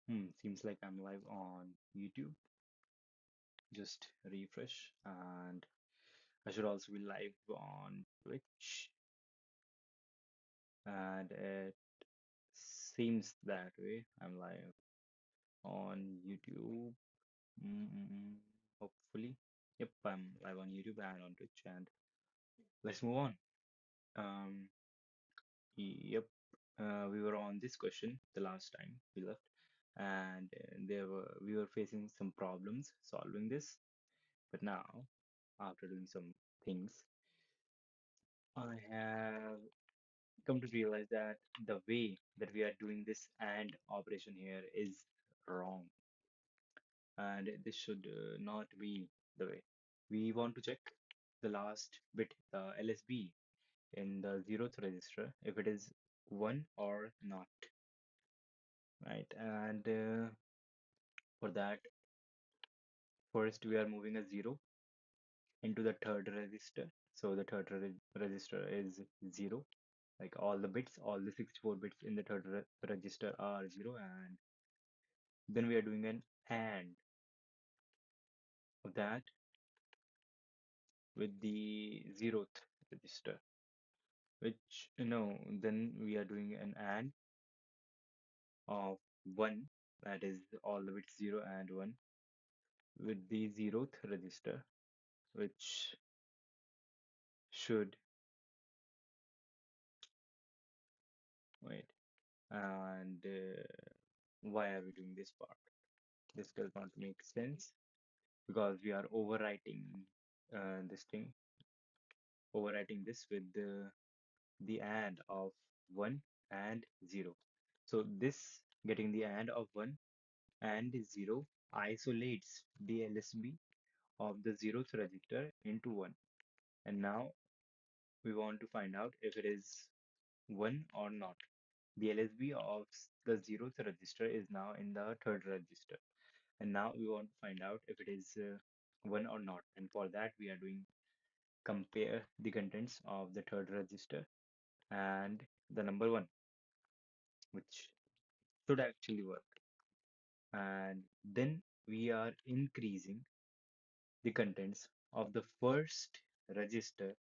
Seems like I'm live on YouTube. Just refresh, and I should also be live on Twitch. And it seems that way. I'm live on YouTube. Mm, Hopefully. Yep, I'm live on YouTube and on Twitch. And let's move on. Um, yep. We were on this question the last time we left, and we were facing some problems solving this. But now, after doing some things, I have come to realize that the way that we are doing this and operation here is wrong, and this should not be the way. We want to check the last bit, the LSB in the zeroth register, if it is 1 or not, right? And for that, first we are moving a 0 into the third register. So the third register is 0. Like all the bits, all the 64 bits in the third register are 0, and then we are doing an AND of that with the zeroth register, which no, then we are doing an AND of 1, that is all the bits 0 and 1, with the zeroth register, which should, wait, and why are we doing this part? This does not make sense because we are this thing, overwriting this with the AND of 1 and 0. So this getting the AND of 1 and 0 isolates the LSB of the 0th register into 1. And now we want to find out if it is 1 or not. The LSB of the 0th register is now in the third register. And now we want to find out if it is 1 or not. And for that we are doing compare the contents of the third register and the number 1, which should actually work. And then we are increasing the contents of the first register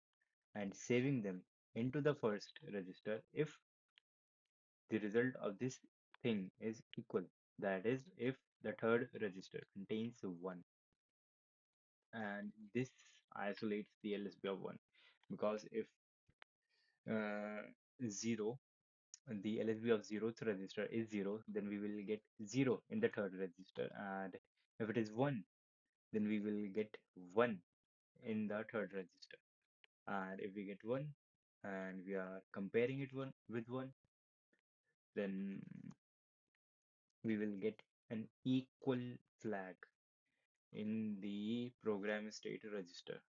and saving them into the first register if the result of this thing is equal. That is, if the third register contains 1, and this isolates the LSB of 1, because if 0, the LSB of 0th register is 0, then we will get 0 in the third register, and if it is 1, then we will get 1 in the third register. And if we get 1 and we are comparing it one with 1, then we will get an equal flag in the program state register,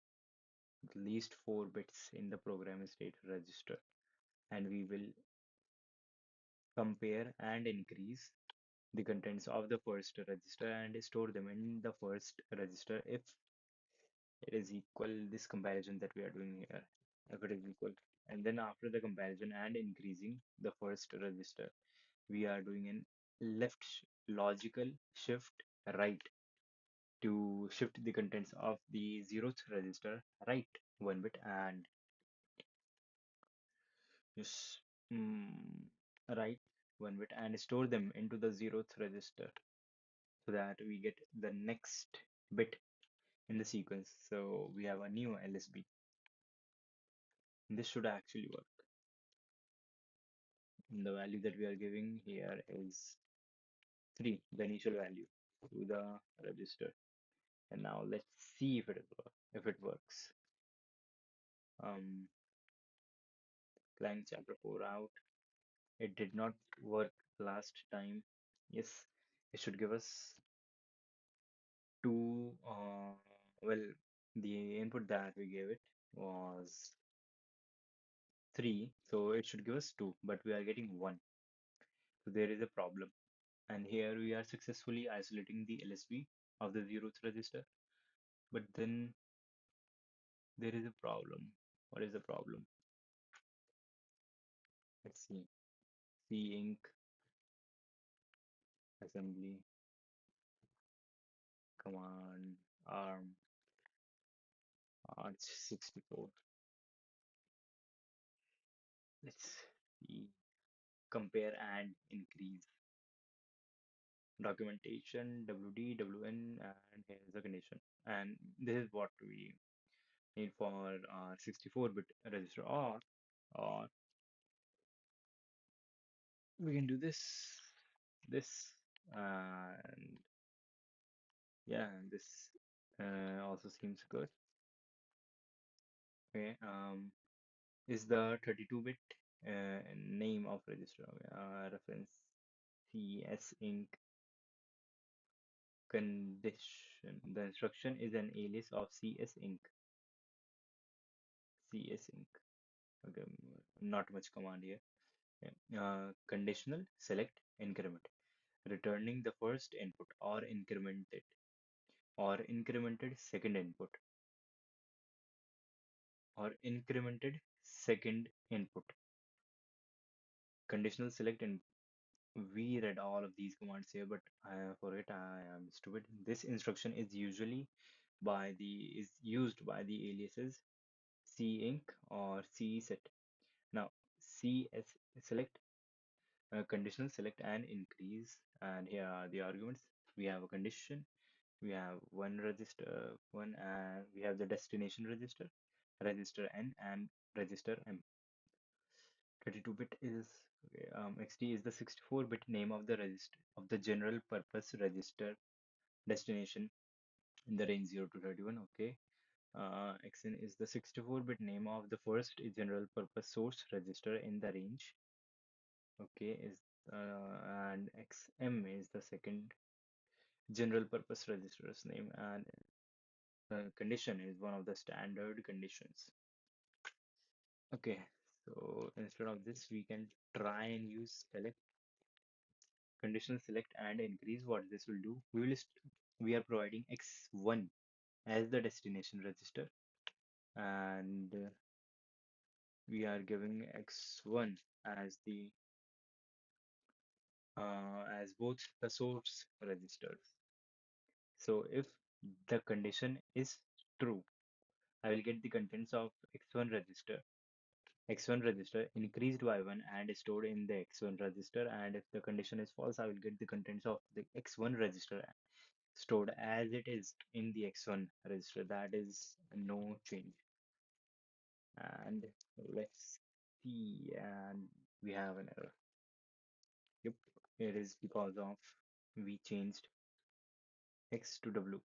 at least 4 bits in the program state register. And we will compare and increase the contents of the first register and store them in the first register if it is equal, this comparison that we are doing here, if it is equal. And then after the comparison and increasing the first register, we are doing an logical shift right to shift the contents of the 0th register right 1 bit, and just mm, right 1 bit and store them into the 0th register so that we get the next bit in the sequence. So we have a new LSB. This should actually work. And the value that we are giving here is 3, the initial value to the register. And now let's see if it works. Um, Clang chapter 4 out. It did not work last time. Yes, it should give us 2. Well, the input that we gave it was 3, so it should give us 2, but we are getting 1. So there is a problem. And here we are successfully isolating the LSB of the 0th register. But then there is a problem. What is the problem? Let's see. C ink assembly command arm AArch64. Let's see. Compare and increase. Documentation, WD, WN, and here's the condition. And this is what we need for our 64-bit register, or we can do this, and yeah, this also seems good. Okay, is the 32-bit name of register reference CS Inc. condition. The instruction is an alias of CS Inc. CS Inc. Okay, not much command here. Yeah. Conditional select increment, returning the first input or incremented second input or incremented second input. Conditional select and we read all of these commands here, but for it I am stupid. This instruction is used by the aliases cinc or cset. Now cs select, conditional select and increase, and here are the arguments. We have a condition, we have one register one, and we have the destination register, register n and register m. 32-bit is okay, xt is the 64-bit name of the register of the general purpose register destination in the range 0 to 31. Okay, xn is the 64-bit name of the first general purpose source register in the range. Okay, is and xm is the second general purpose register's name, and condition is one of the standard conditions. Okay, so instead of this, we can try and use select, conditional select and increase. What this will do, we are providing x1 as the destination register, and we are giving x1 as the as both the source registers. So if the condition is true, I will get the contents of x1 register increased by 1 and stored in the x1 register, and if the condition is false, I will get the contents of the x1 register stored as it is in the x1 register. That is no change. And let's see, and we have an error. Yep, it is because of we changed x to w,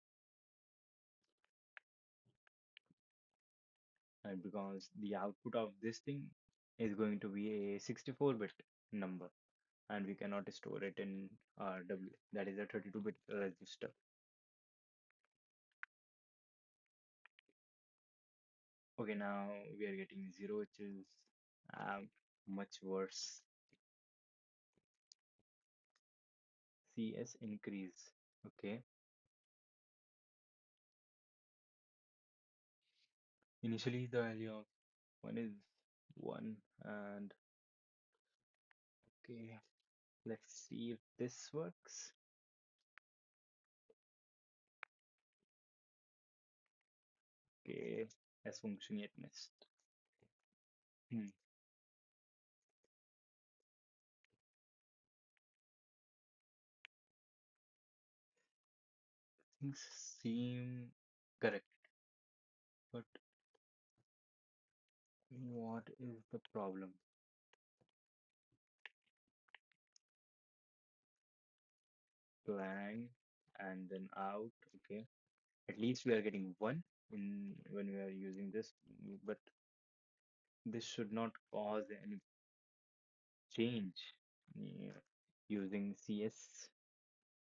and because the output of this thing is going to be a 64-bit number, and we cannot store it in w, that is a 32-bit register. Okay, now we are getting 0, which is much worse. CS increase. Okay, initially the value of 1 is 1, and okay, let's see if this works. Okay, as funktioniert nicht. Hmm. Things seem correct, but what is the problem? Blank and then out. Okay, at least we are getting 1 in when we are using this, but this should not cause any change. Yeah. Using CS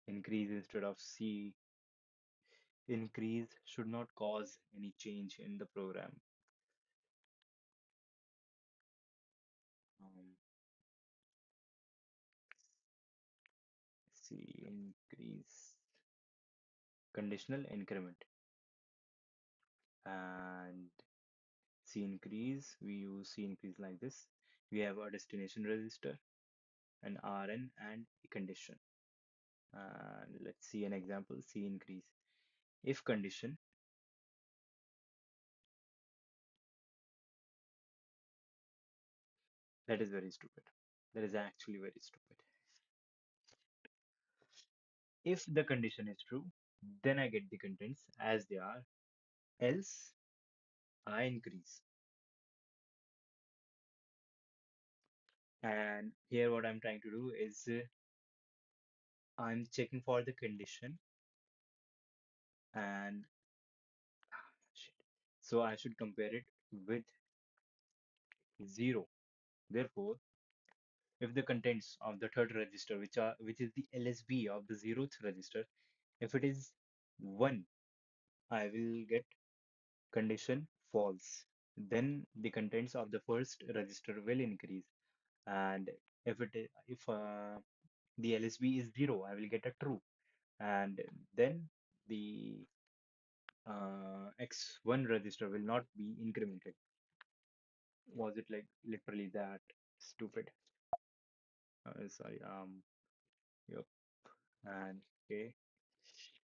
increase instead of C increase should not cause any change in the program. Um, C increase, conditional increment, and C increase, we use C increase like this. We have a destination register, an RN, and a condition. Let's see an example. C increase. If condition, that is very stupid. That is actually very stupid. If the condition is true, then I get the contents as they are, else I increase. And here what I'm trying to do is I'm checking for the condition and shit. So I should compare it with 0. Therefore, if the contents of the third register, which is the LSB of the 0th register, if it is 1, I will get condition false. Then the contents of the first register will increase. And if the LSB is 0, I will get a true. And then the X1 register will not be incremented. Was it like literally that stupid? Sorry. Yep. And okay.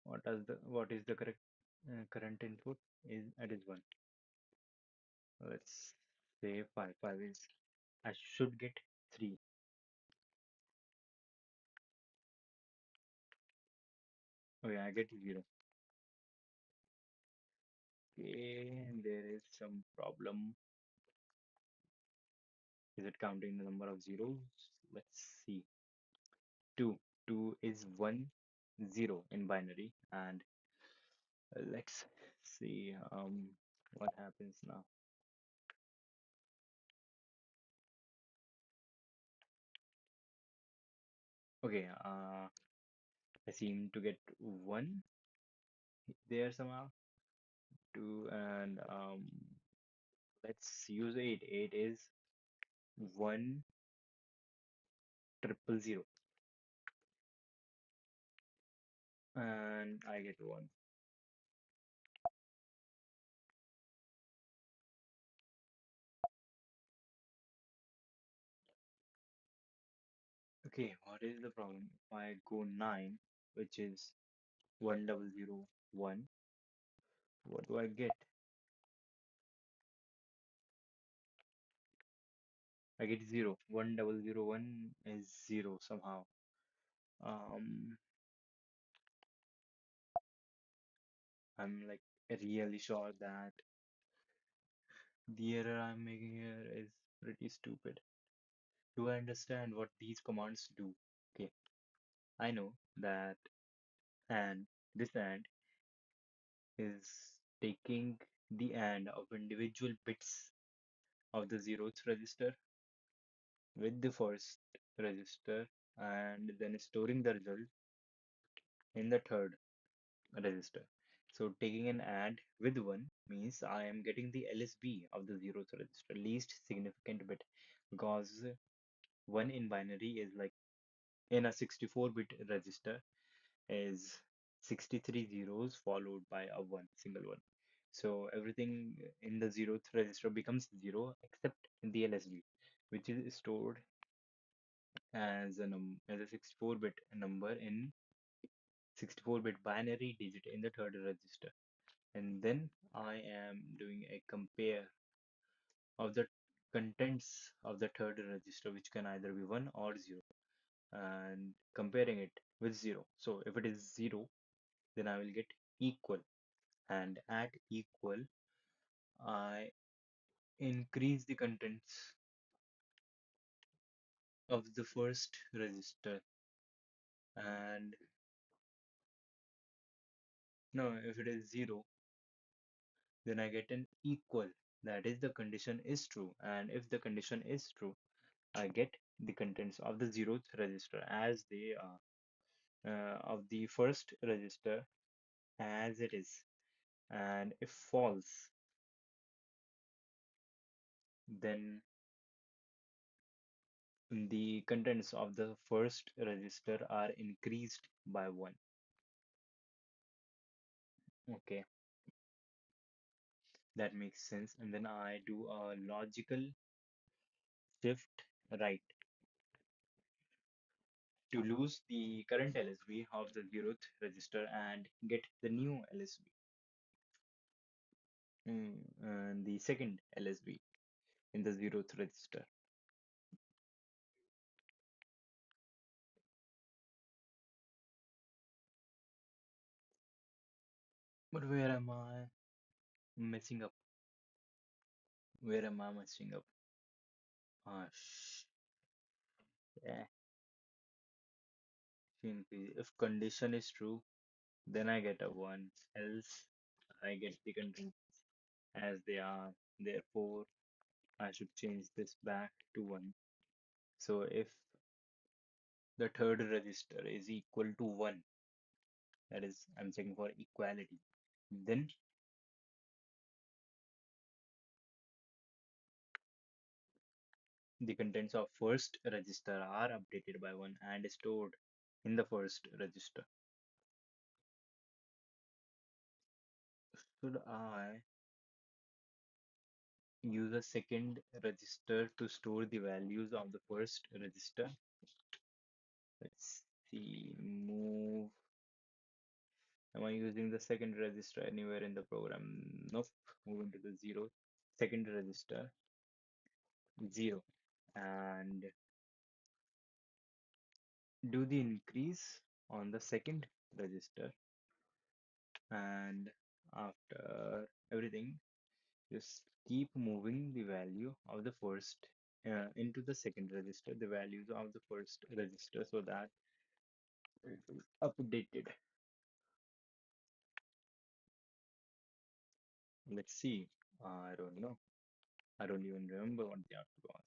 What is the correct current input? It is 1. Let's say 5. 5 is I should get 3. Okay, I get 0. Okay, there is some problem. Is it counting the number of zeros? Let's see. 2. 2 is 1, 0 in binary. And let's see what happens now. Okay, I seem to get 1 there somehow. 2 and let's use 8. 8 is 1 triple 0 and I get 1. Okay, what is the problem? If I go 9, which is 1001, what do I get? I get 0. 1001 is 0 somehow. Um, I'm like really sure that the error I'm making here is pretty stupid. Do I understand what these commands do? Okay, I know that and this and is taking the and of individual bits of the 0th register with the first register and then storing the result in the third register. So taking an AND with 1 means I am getting the LSB of the 0th register, least significant bit, because 1 in binary is like in a 64-bit register is 63 zeros followed by a 1, single 1. So everything in the 0th register becomes 0 except the LSB, which is stored as a 64-bit number in 64-bit binary digit in the third register. And then I am doing a compare of the contents of the third register, which can either be 1 or 0, and comparing it with 0. So if it is 0, then I will get equal, and at equal, I increase the contents of the first register. And no, if it is 0, then I get an equal. That is, the condition is true. And if the condition is true, I get the contents of the 0th register as they are, of the first register as it is. And if false, then the contents of the first register are increased by 1. Okay, that makes sense. And then I do a logical shift right. to lose the current LSB of the zeroth register and get the new LSB, and the second LSB in the zeroth register. But where am I messing up? Where am I messing up? Ah, yeah. If condition is true, then I get a 1. Else, I get the conditions as they are. Therefore, I should change this back to 1. So if the third register is equal to 1, that is, I'm checking for equality, then the contents of first register are updated by 1 and stored in the first register. Should I use a second register to store the values of the first register? Let's see, move. Am I using the second register anywhere in the program? Nope. Move into the zero. Second register, 0. And do the increase on the second register. And after everything, just keep moving the value of the first into the second register, the values of the first register, so that it is updated. Let's see. I don't know. I don't even remember what the output was.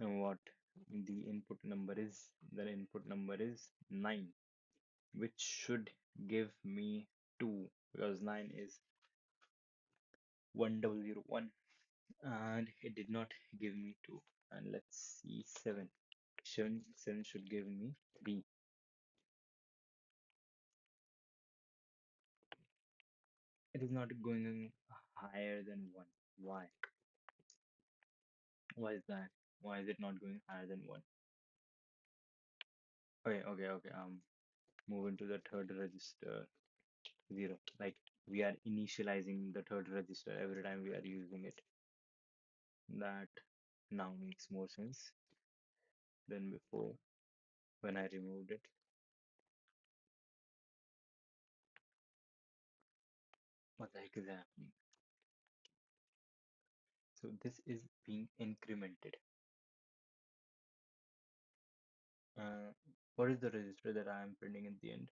And what the input number is. The input number is 9, which should give me 2, because 9 is 1001, and it did not give me 2. And let's see, 7. 7 should give me 3. It is not going higher than 1. Why? Why is that? Why is it not going higher than 1? Okay. Move into the third register, 0. Like, we are initializing the third register every time we are using it. That now makes more sense than before when I removed it. What the heck is happening? So this is being incremented. Uh, what is the register that I am printing at the end?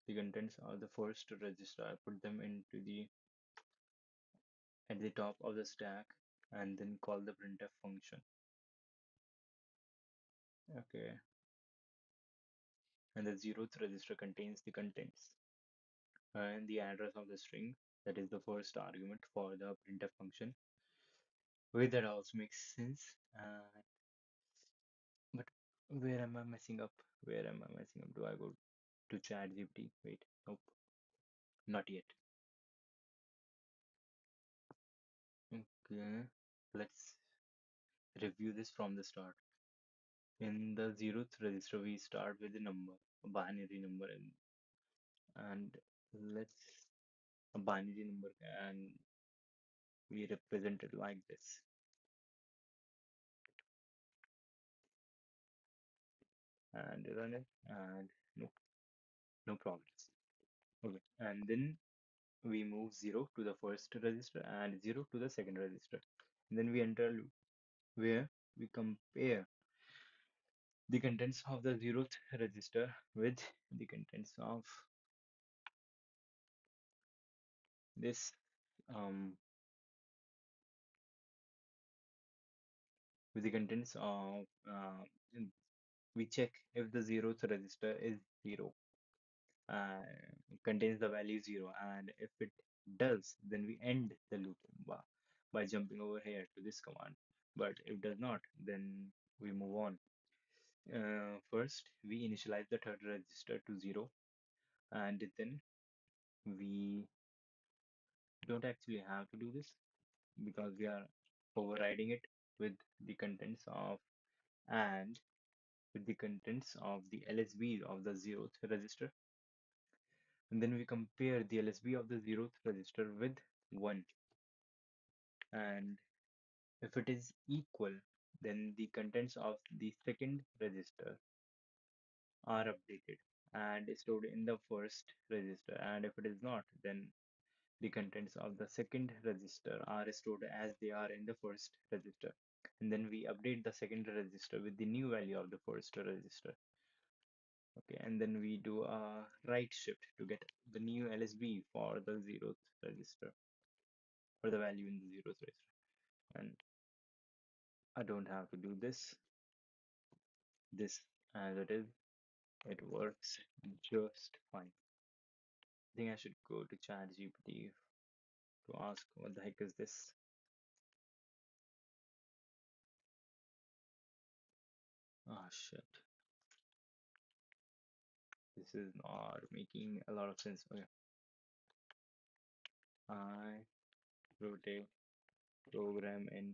The contents are the first register. I put them into the at the top of the stack and then call the printf function. Okay. And the zeroth register contains the contents and the address of the string. That is the first argument for the printf function. Wait, that also makes sense. But where am I messing up? Where am I messing up? Do I go to ChatGPT? Wait, nope, not yet. Okay, let's review this from the start. In the zeroth register, we start with a number, a binary number, and let's a binary number, and we represent it like this. And run it, and no problems. Okay, and then we move 0 to the first register and 0 to the second register. And then we enter a loop where we compare the contents of the zeroth register with the contents of this with the contents of we check if the zeroth register is 0, uh, contains the value 0, and if it does, then we end the loop by jumping over here to this command. But if it does not, then we move on. First, we initialize the third register to 0, and then we don't actually have to do this because we are overriding it with the contents of and with the contents of the LSB of the zeroth register. And then we compare the LSB of the zeroth register with 1. And if it is equal, then the contents of the second register are updated and stored in the first register. And if it is not, then the contents of the second register are stored as they are in the first register. And then we update the second register with the new value of the first register. Okay, and then we do a right shift to get the new LSB for the zeroth register, for the value in the zeroth register. And I don't have to do this as it is. It works just fine. I think I should go to ChatGPT to ask what the heck is this? Ah, shit. This is not making a lot of sense. Okay. I wrote a program in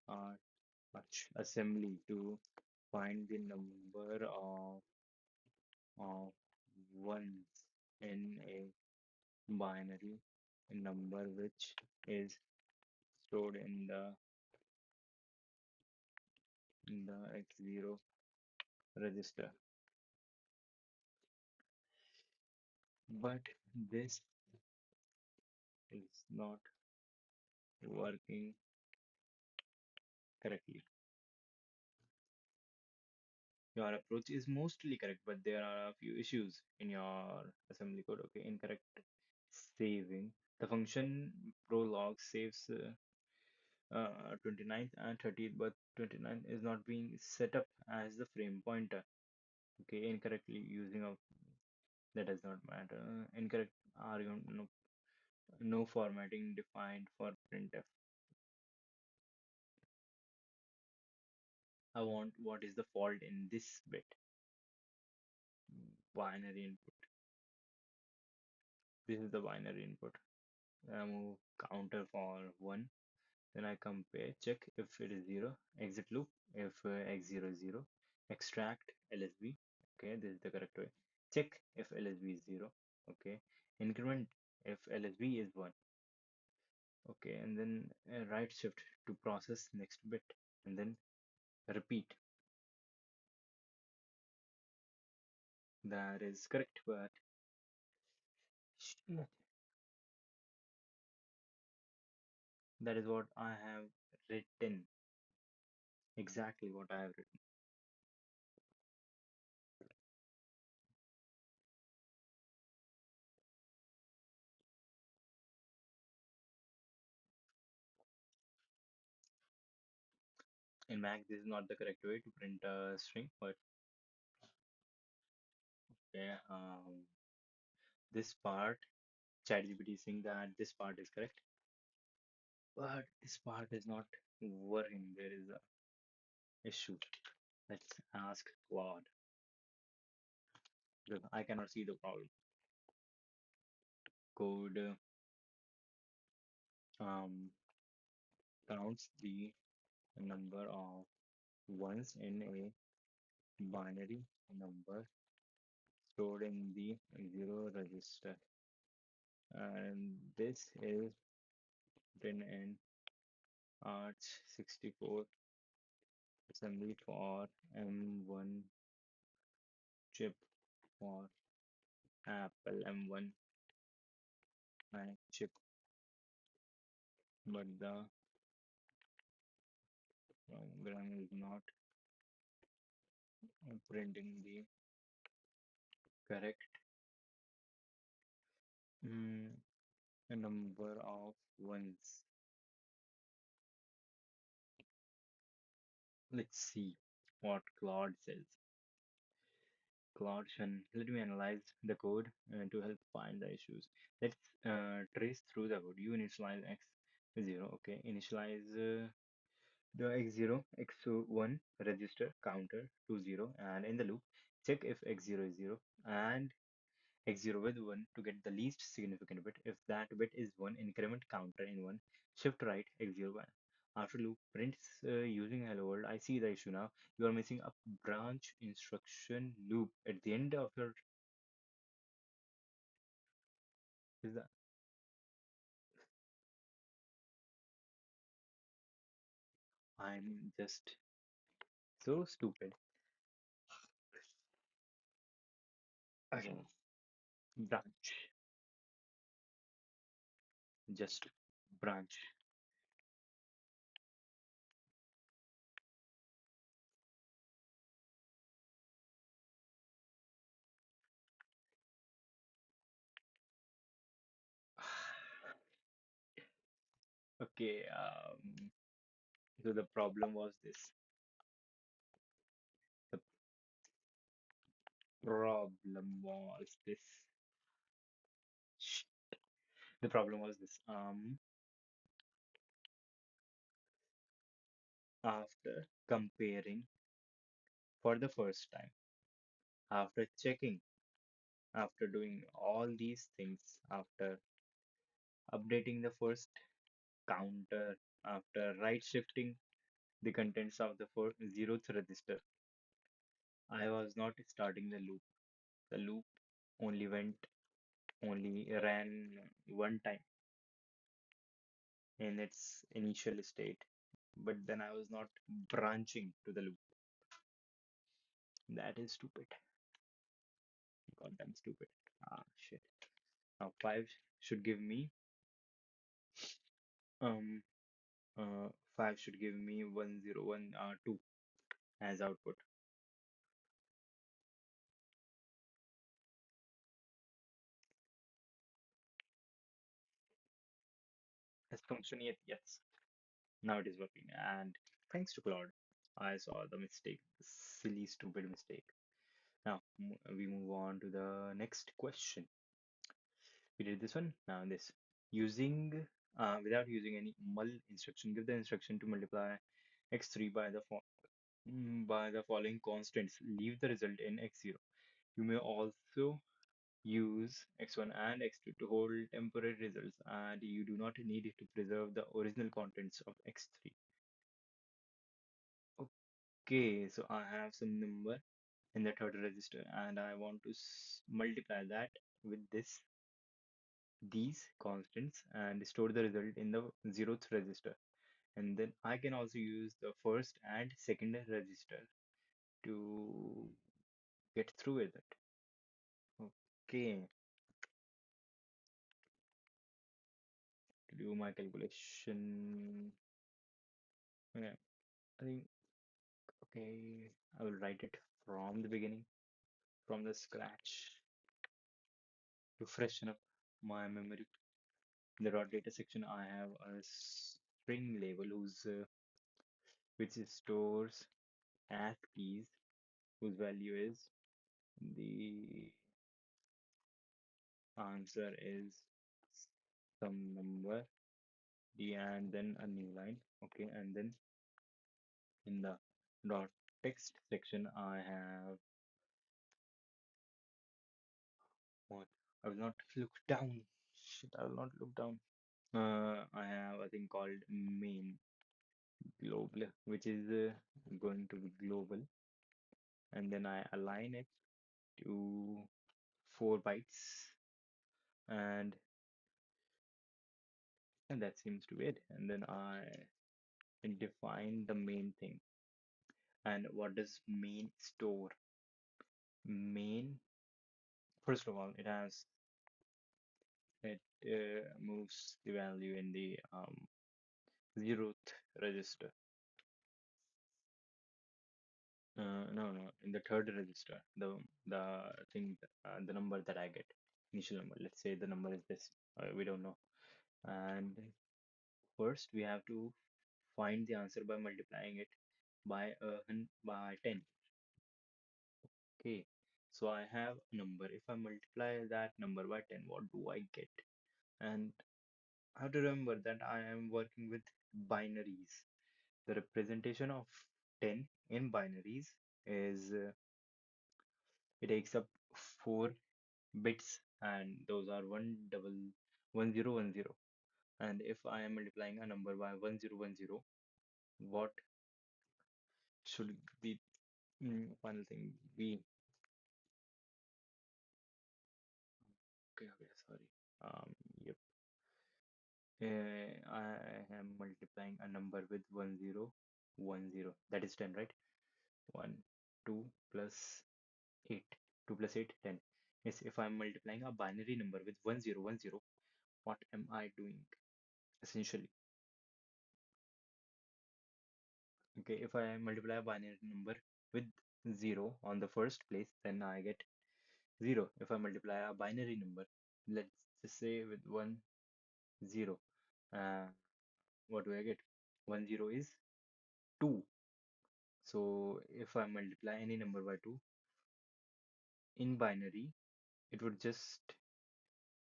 Arch assembly to find the number of ones in a binary number which is stored in the x0 register. But this is not working correctly. Your approach is mostly correct, but there are a few issues in your assembly code. Okay, incorrect saving. The function prolog saves 29th and 30th, but 29th is not being set up as the frame pointer. Okay, incorrectly using a that does not matter. Incorrect argument, no formatting defined for printf. I want what is the fault in this bit. Binary input. This is the binary input. I move counter for 1. Then I compare, check if it is 0, exit loop, if x0 is 0, extract LSB. Okay, this is the correct way. Check if LSB is 0. Okay, increment if LSB is 1. Okay, and then right shift to process next bit, and then repeat. That is correct, but shit, that is what I have written. Exactly what I have written. In Mac, this is not the correct way to print a string, but okay, this part, ChatGPT is saying that this part is correct, but this part is not working. There is a issue. Let's ask Claude because I cannot see the problem. Code um, counts the number of ones in a binary number stored in the zero register, and this is written in AArch64 assembly for M1 chip for Apple M1 Mac chip, but the program is not printing the correct mm, number of ones. Let's see what Claude says. Claude, let me analyze the code to help find the issues. Let's trace through the code. You initialize x0, okay. Initialize the x0, x1 register counter to 0, and in the loop, check if x0 is 0 and x0 with 1 to get the least significant bit. If that bit is 1, increment counter in 1, shift right x0 1. After loop prints using hello world, I see the issue now. You are missing a branch instruction loop at the end of your. Is that I'm just so stupid. Again, branch, just branch. Okay, so the problem was this. The problem was this. Sh- The problem was this. After comparing for the first time, after checking, after doing all these things, after updating the first counter, after right shifting the contents of the first zeroth register, I was not starting the loop. The loop only went, only ran one time in its initial state, but then I was not branching to the loop. That is stupid. Goddamn stupid. Ah, shit. Now 5 should give me um uh 5 should give me 101 2 as output. Has function yet? Yes. Now it is working. And thanks to Claude, I saw the mistake, the silly, stupid mistake. Now we move on to the next question. We did this one. Now this using without using any mul instruction, give the instruction to multiply x3 by by the following constants. Leave the result in x0. You may also use x1 and x2 to hold temporary results, and you do not need to preserve the original contents of x3. Okay, so I have some number in the third register, and I want to multiply that with these constants and store the result in the zeroth register. And then I can also use the first and second register to get through with it. Okay, to do my calculation. Okay, I think, okay, I will write it from the beginning, from the scratch to freshen up my memory. In the raw data section, I have a string label which stores as keys whose value is the answer is some number d and then a new line. Okay, and then in the dot text section, I have what? I will not look down. Shit, I will not look down. I have a thing called main global, which is going to be global, and then I align it to 4 bytes, and that seems to be it. And then I define the main thing. And what does main store? Main, first of all, it moves the value in the zeroth register. No, no, in the third register, the thing, the number that I get, initial number. Let's say the number is this. We don't know. And first, we have to find the answer by multiplying it by by 10. Okay, so I have a number. If I multiply that number by 10, what do I get? And I have to remember that I am working with binaries. The representation of 10 in binaries is it takes up 4 bits, and those are 1010. And if I am multiplying a number by 1010, what should the final thing be? Okay, okay, sorry. Yep. I am multiplying a number with 1 0 1 0. That is 10, right? 1, 2 plus 8. 2 plus 8, 10. Yes, if I'm multiplying a binary number with 1 0 1 0, what am I doing? Essentially, okay, if I multiply a binary number with 0 on the first place, then I get 0. If I multiply a binary number, let's just say with 1 0, uh, what do I get? 1 0 is 2. So if I multiply any number by 2 in binary, it would just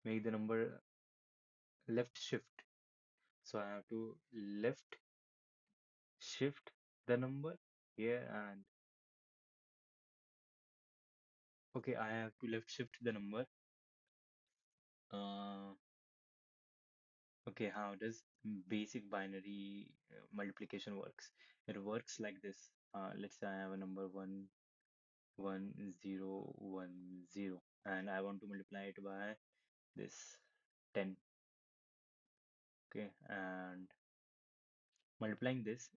make the number left shift. So I have to left shift the number here, and okay, I have to left shift the number. Uh, okay, how does basic binary multiplication works? It works like this. Let's say I have a number 1 1 0 1 0, and I want to multiply it by this 10. Okay, and multiplying this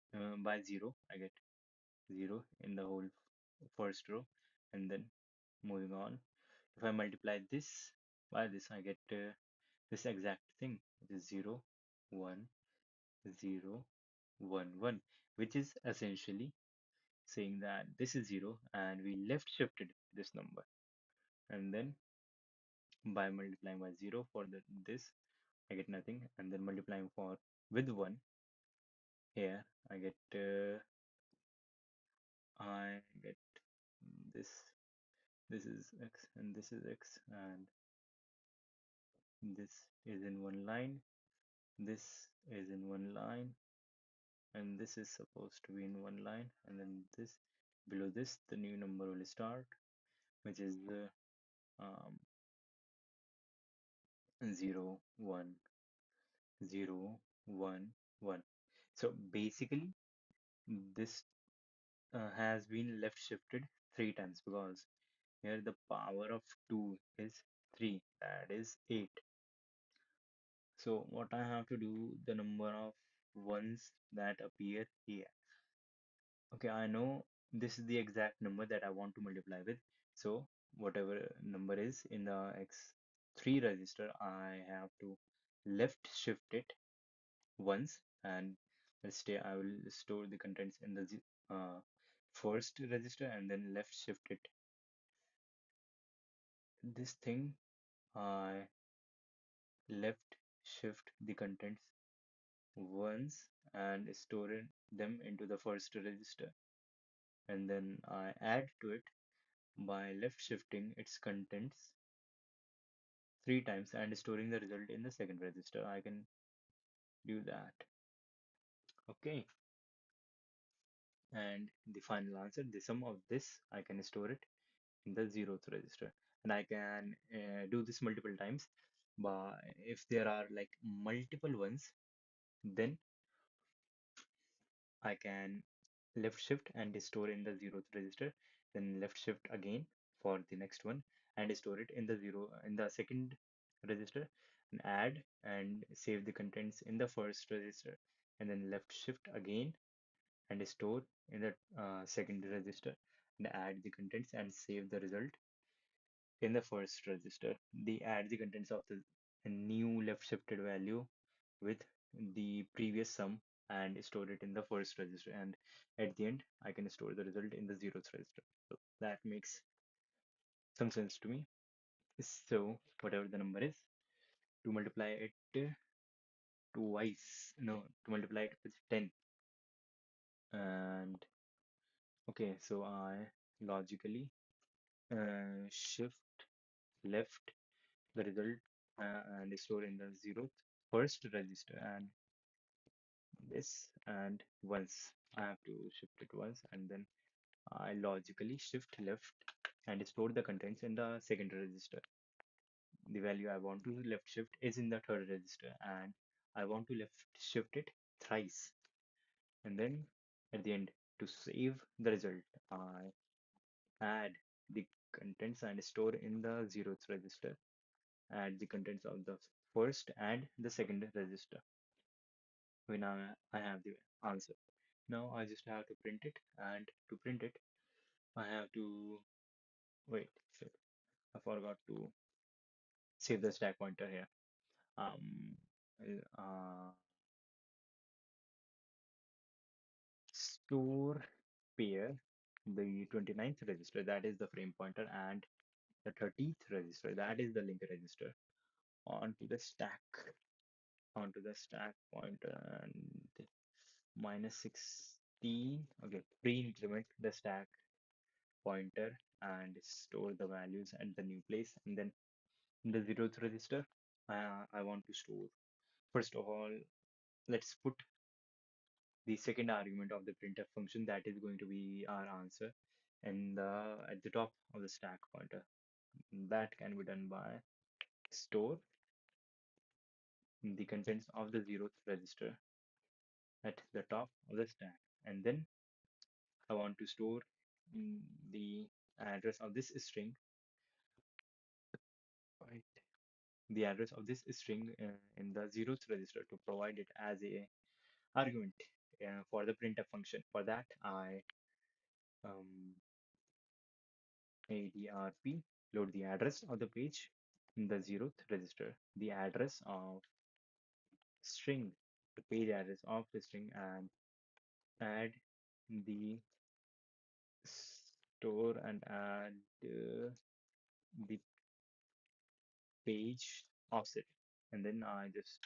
by 0, I get 0 in the whole first row, and then moving on. If I multiply this by this, I get this exact thing, which is 0 1 0 1 1, which is essentially saying that this is 0 and we left shifted this number. And then by multiplying by 0 for this, I get nothing. And then multiplying for with 1 here, I get this. This is x and this is x, and this is in one line. This is in one line, and this is supposed to be in one line, and then this below this the new number will start, which is the um, 0 1 0 1 1. So basically this has been left shifted 3 times, because here the power of 2 is 3, that is 8. So what I have to do, the number of ones that appear here. Okay, I know this is the exact number that I want to multiply with. So whatever number is in the x3 register, I have to left shift it once, and let's say I will store the contents in the first register and then left shift it. This thing, I left shift the contents once and store them into the first register, and then I add to it by left shifting its contents 3 times and storing the result in the second register. I can do that. Okay, and the final answer, the sum of this, I can store it in the 0th register, and I can do this multiple times. But if there are like multiple ones, then I can left shift and store in the 0th register, then left shift again for the next one and store it in the second register, and add and save the contents in the first register, and then left shift again and store in the second register, and add the contents and save the result in the first register. They add the contents of the new left shifted value with the previous sum and store it in the first register, and at the end I can store the result in the 0th register. So that makes some sense to me. So whatever the number is, to multiply it twice, no, to multiply it with 10, and okay, so I logically shift left the result and store in the 0th first register, and this, and once I have to shift it once, and then I logically shift left and store the contents in the second register. The value I want to left shift is in the third register, and I want to left shift it thrice. And then at the end, to save the result, I add the contents and store in the zeroth register, add the contents of the first and the second register. When I have the answer. Now I just have to print it, and to print it, I have to wait. Shit, I forgot to save the stack pointer here. Um, uh, Store pair the 29th register, that is the frame pointer, and the 30th register, that is the link register, onto the stack, onto the stack pointer, and -16. Okay, pre-increment the stack pointer and store the values at the new place. And then in the zeroth register, I want to store. First of all, let's put the second argument of the printf function, that is going to be our answer, and at the top of the stack pointer. That can be done by store the contents of the zeroth register at the top of the stack. And then I want to store mm, the address of this string, right? The address of this string in the zeroth register to provide it as a argument for the printf function. For that, I um, ADRP load the address of the page in the zeroth register, the address of string, the page address of the string, and add the store and add the page offset. And then I just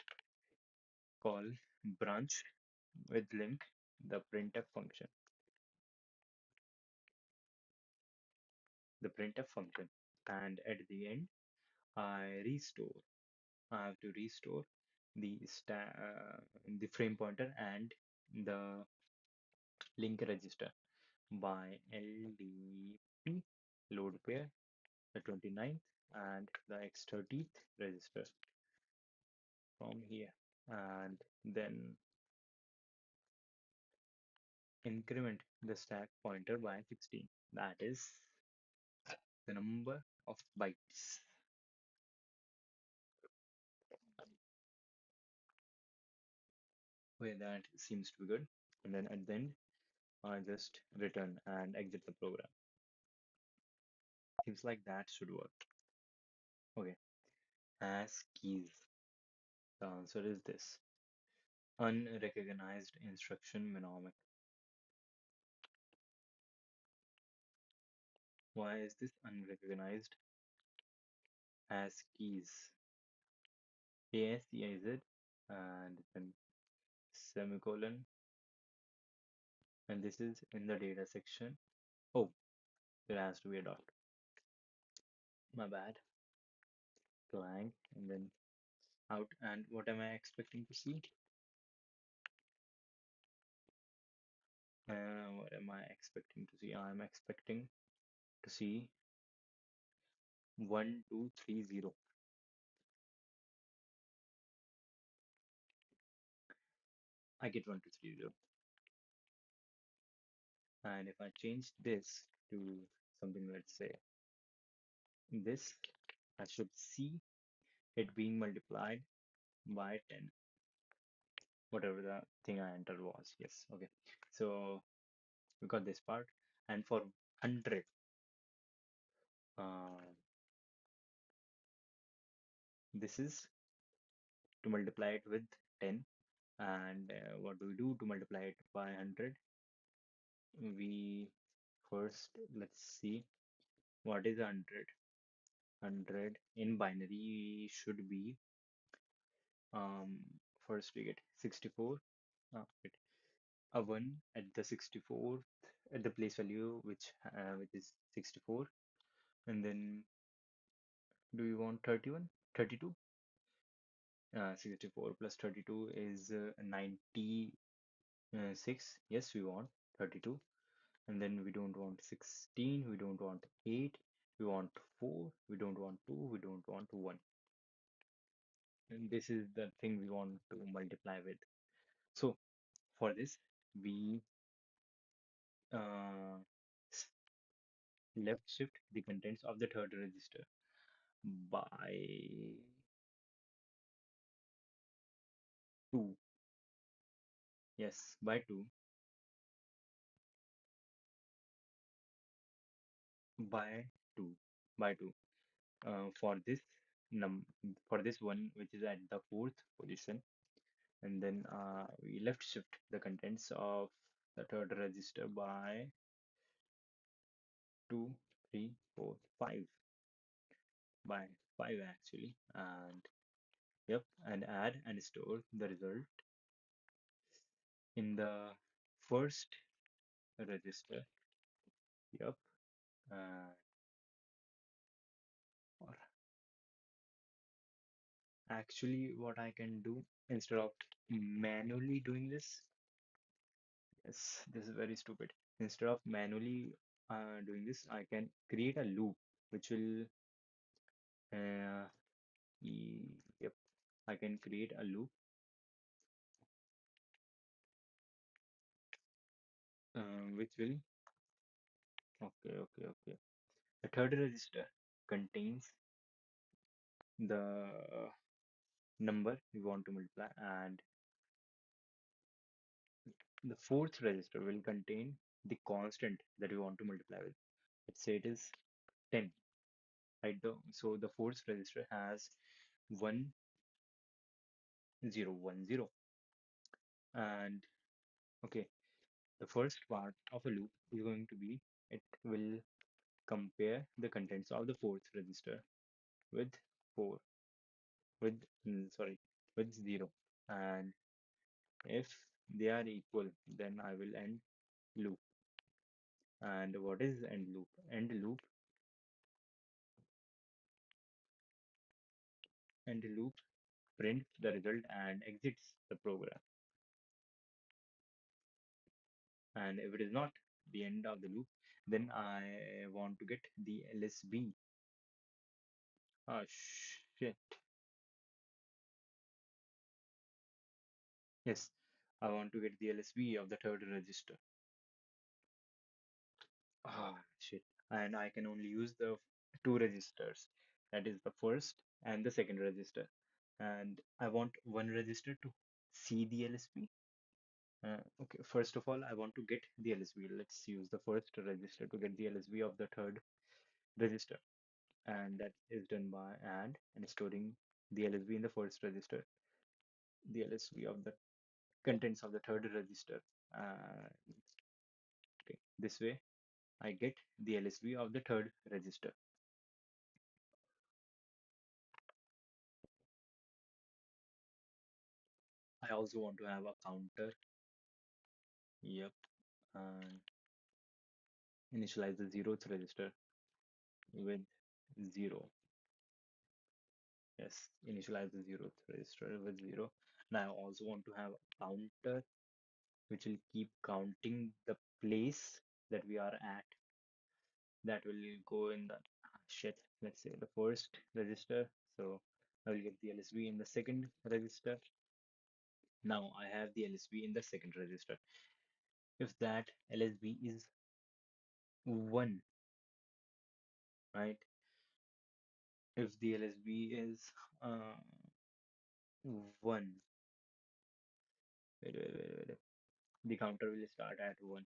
call branch with link the printf function, the printf function. And at the end, I restore. I have to restore the the frame pointer and the link register by LDP load pair the 29th and the X30th register from here, and then increment the stack pointer by 16. That is the number of bytes. Okay, that seems to be good. And then at the end, I just return and exit the program. Seems like that should work. Okay, as keys, the answer is this: unrecognized instruction mnemonic. Why is this unrecognized? As keys, ASCIZ, and then semicolon, and this is in the data section. Oh, there has to be a dot. My bad. Blank, and then out. And what am I expecting to see? What am I expecting to see? I'm expecting to see 1230. I get 1230. And if I change this to something, let's say this, I should see it being multiplied by 10, whatever the thing I entered was. Yes, okay. So we got this part. And for 100, uh, this is to multiply it with 10. And what do we do to multiply it by 100? We first, let's see, what is 100? 100 in binary should be, um, first we get 64, wait, a 1 at the 64th, at the place value which is 64. And then do you want 31, 32? 64 plus 32 is 96. Yes, we want 32. And then we don't want 16, we don't want 8, we want 4, we don't want 2, we don't want 1. And this is the thing we want to multiply with. So for this, we uh, s- left shift the contents of the third register by 2. Yes, by 2. By 2. By 2. For this num for this one which is at the fourth position, and then we left shift the contents of the third register by 2, 3, 4, 5, by 5 actually, and yep, and add and store the result in the first register. Yep. uh, or actually what I can do instead of manually doing this, yes, this is very stupid. Instead of manually doing this, I can create a loop which will uh, yep, I can create a loop which will, okay. The third register contains the number we want to multiply, and the fourth register will contain the constant that we want to multiply with. Let's say it is 10, right? So the fourth register has 1010, and okay, the first part of a loop is going to be, it will compare the contents of the fourth register with 4, sorry, with 0, and if they are equal, then I will end loop. And what is end loop? End loop prints the result and exits the program. And if it is not the end of the loop, then I want to get the LSB. Ah, shit. Yes, I want to get the LSB of the third register. Ah, shit. And I can only use the two registers, that is the first and the second register. And I want one register to see the LSB. Okay, first of all, I want to get the LSB. Let's use the first register to get the LSB of the third register. And that is done by add and storing the LSB in the first register, the LSB of the contents of the third register. Uh, okay, this way I get the LSB of the third register. I also want to have a counter. Yep. And initialize the zeroth register with 0. Yes, initialize the zeroth register with 0. Now I also want to have a counter which will keep counting the place that we are at. That will go in the shit, let's say the first register. So I will get the LSB in the second register. Now I have the LSB in the second register. If that LSB is 1, right? If the LSB is uh, 1, wait. The counter will start at 1.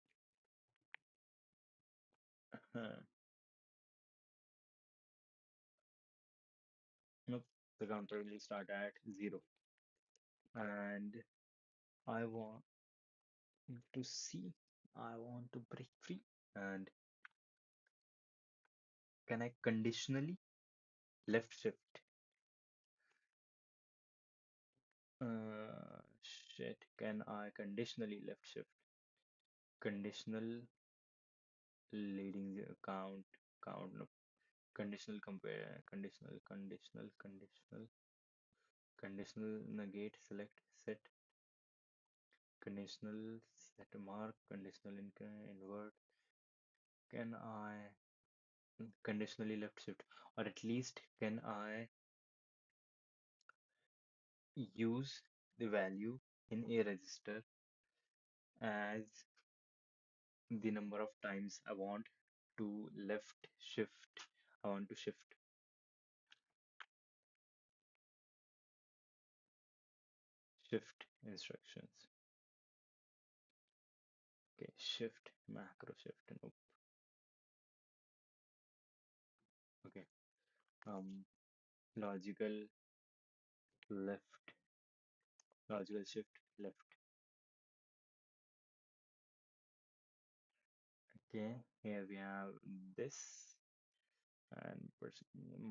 Nope, the counter will start at 0. And I want to see, I want to break free. And can I conditionally left shift? Shit, can I conditionally left shift? Conditional leading the count, no. Conditional compare, conditional negate, select, set, conditional set mark, conditional invert. Can I conditionally left shift, or at least can I use the value in a register as the number of times I want to left shift. I want to shift instructions. Okay, shift macro shift. Nope. Okay. Um, logical left, logical shift left. Okay, here we have this and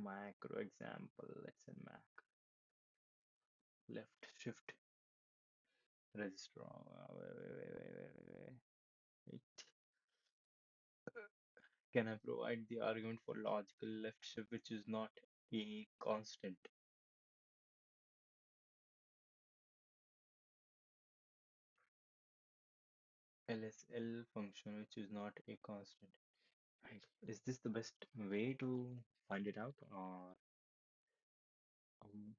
macro example. Let's say mac left shift register. Wait. Can I provide the argument for logical left shift which is not a constant? LSL function which is not a constant. Right. Is this the best way to find it out, or um,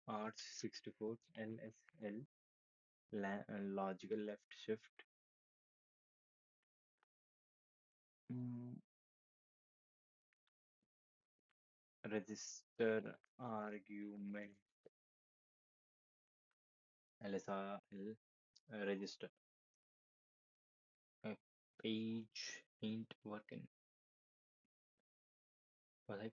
AArch64 LSL logical left shift mm, register argument LSRL register page ain't working. But like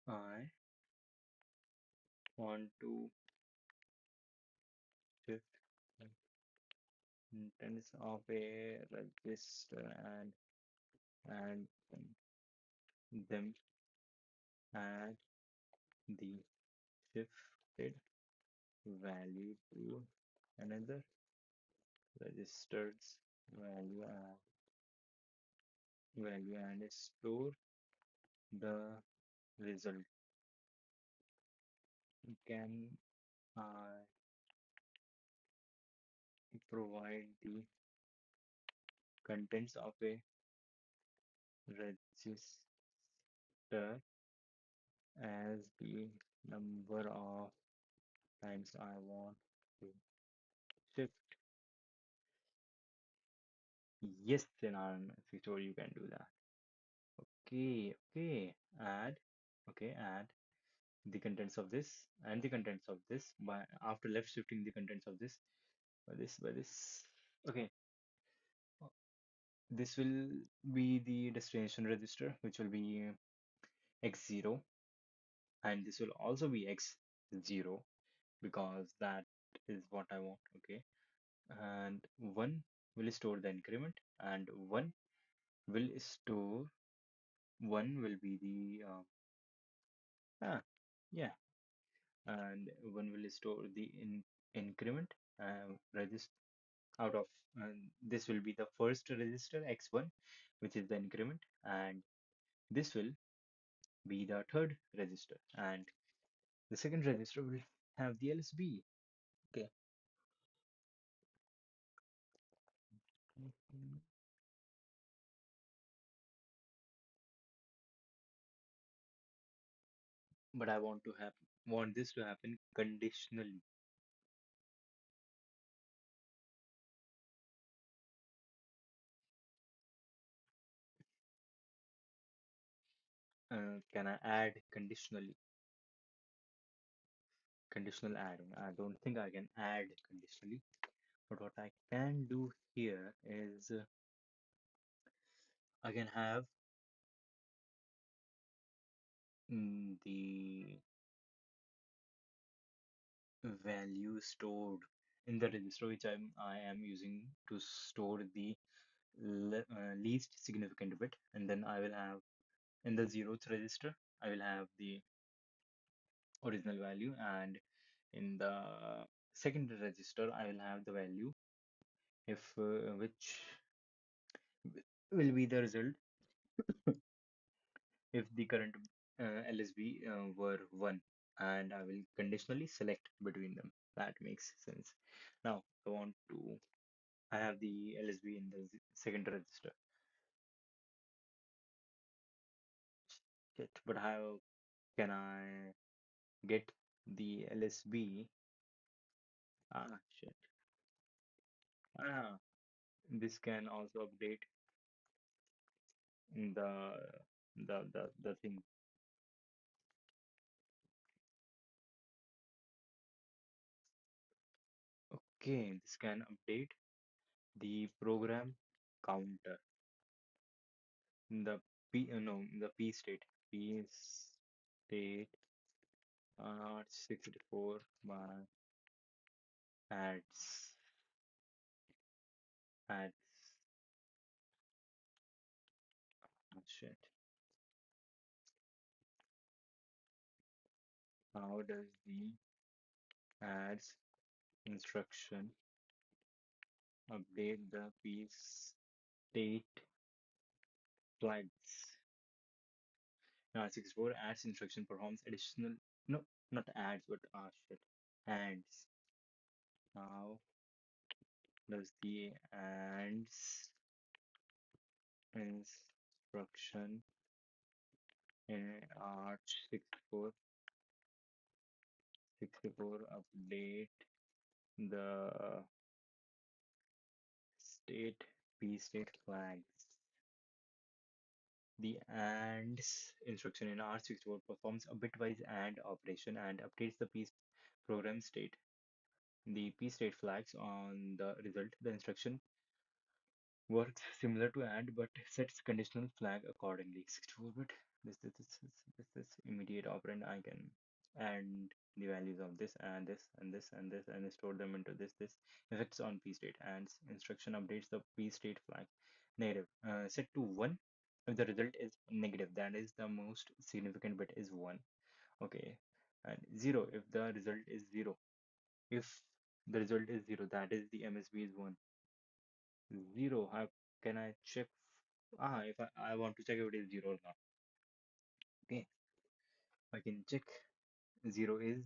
I want to shift contents of a register and them add the shifted value to another register's value and store the result. Can I provide the contents of a register as the number of times I want to shift? Yes, in AArch64 you can do that. Okay, add the contents of this and the contents of this by after left shifting the contents of this by this. Okay, this will be the destination register, which will be x0, and this will also be x0 because that is what I want. Okay, and one will store the increment, and will store one will be the ah yeah, and one will store the increment register out of this will be the first register x1, which is the increment, and this will be the third register, and the second register will have the LSB. Okay. Mhm. But I want this to happen conditionally. Can I add conditionally? Conditional adding. I don't think I can add conditionally, but what I can do here is I can have the value stored in the register which I am using to store the least significant bit, and then I will have in the zeroth register I will have the original value, and in the second register I will have the value if which will be the result if the current LSB were 1, and I will conditionally select between them. That makes sense. Now I have the LSB in the second register. Shit, but how Can I get the LSB? Ah, shit. Ah, this can also update the the thing. Okay, this can update the program counter. The P no the P state. P state AArch64 by adds adds oh, shit. How does the adds instruction update the P state flags? Now 64 adds instruction performs additional no not adds but shit adds. How does the adds instruction in Arch 64 update the state P state flags? The ANDs instruction in R64 performs a bitwise AND operation and updates the P program state. The P state flags on the result. The instruction works similar to AND but sets conditional flag accordingly. 64-bit. This immediate operand. I can add the values of this and this and this and this and store them into this. Effects on P state and instruction updates the P state flag. Negative. Set to 1 if the result is negative. That is the most significant bit is 1. Okay. And 0 if the result is 0. If the result is 0, that is the MSB is 1. 0, how can I check? If I want to check if it is 0 or not. Okay, I can check 0 is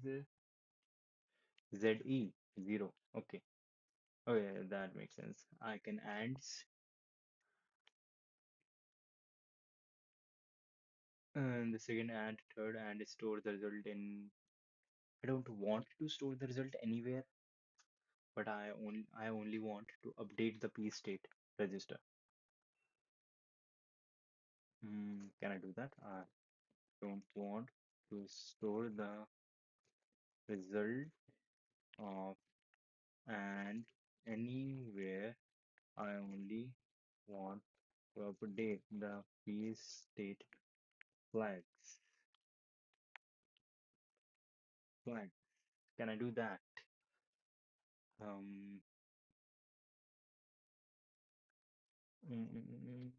ZE 0. Okay, okay, that makes sense. I can add the second and third and store the result in. I don't want to store the result anywhere, but I only want to update the P state register. Can I do that? I don't want to store the result of and anywhere. I only want to update the P state flags. Flag. Can I do that? Um, mm, mm, mm, mm.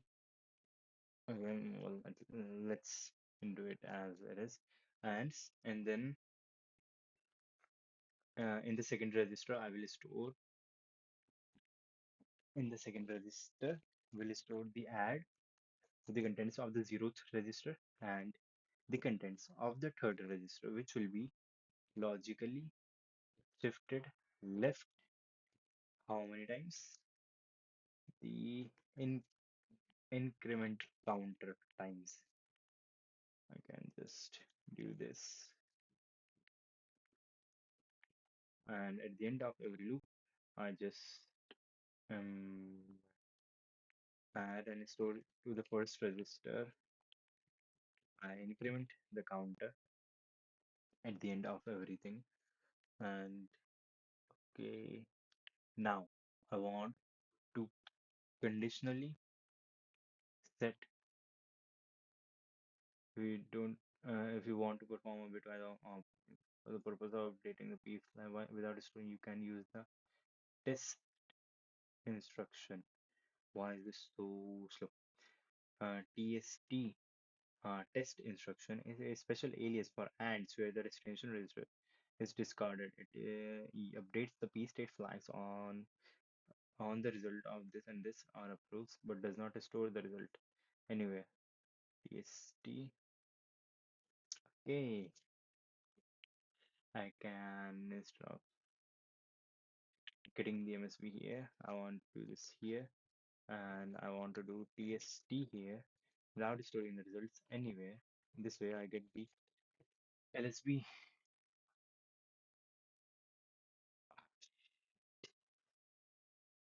Okay, well, let's do it as it is. And then in the second register, I will store in the second register will store the add to the contents of the zeroth register and the contents of the third register, which will be logically shifted left how many times? The in increment counter times. I can just do this. And at the end of every loop, I just um, add and store to the first register. I increment the counter at the end of everything. And okay, now I want to conditionally set. We don't if you want to perform a bitwise for the purpose of updating the piece without storing, you can use the test instruction. Why is this so slow? TST test instruction is a special alias for ANDs where the destination register is discarded. It updates the P state flags on the result of this and this or approves, but does not store the result anywhere. TST. Okay, I can instead of getting the MSB here, I want to do this here, and I want to do TST here without storing the results anywhere. This way I get the LSB.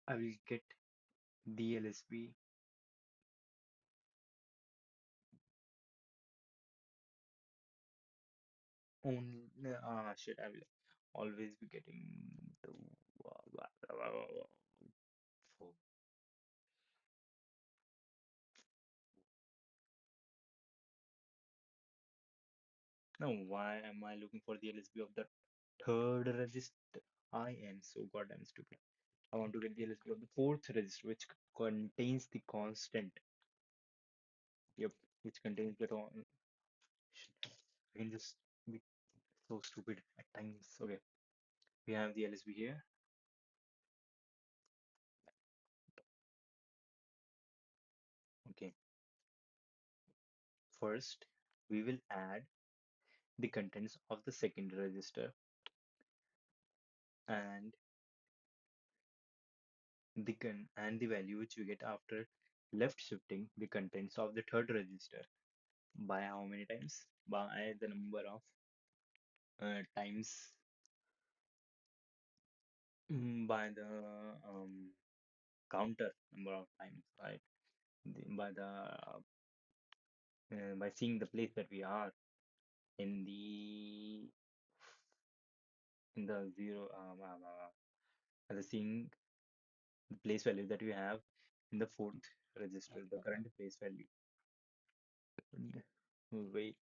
I will get the LSB only. Shit, I will always be getting the. Four. Now, why am I looking for the LSB of the third register? I am so goddamn stupid. I want to get the LSB of the fourth register, which contains the constant. Yep, which contains the. Shit, I can just be so stupid at times. Okay, we have the LSB here. Okay, first we will add the contents of the second register and the value which we get after left shifting the contents of the third register by how many times? By the number of times, by the counter number of times, right? By the by seeing the place that we are in the zero by the seeing the place value that we have in the fourth register, the current place value. Wait.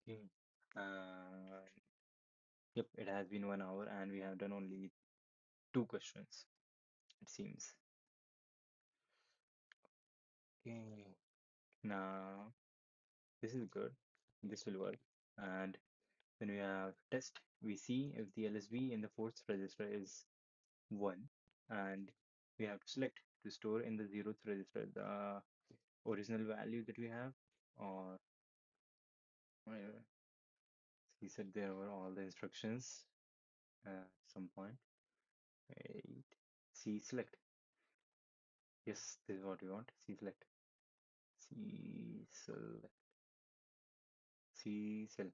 Okay. Uh, yep, it has been 1 hour and we have done only two questions, it seems. Okay. Now, this is good. This will work. And then we have test. We see if the LSB in the fourth register is 1. And we have to select to store in the zeroth register the original value that we have, or whatever. He said there were all the instructions at some point. Wait. C select. Yes, this is what we want. C select. C select. C select.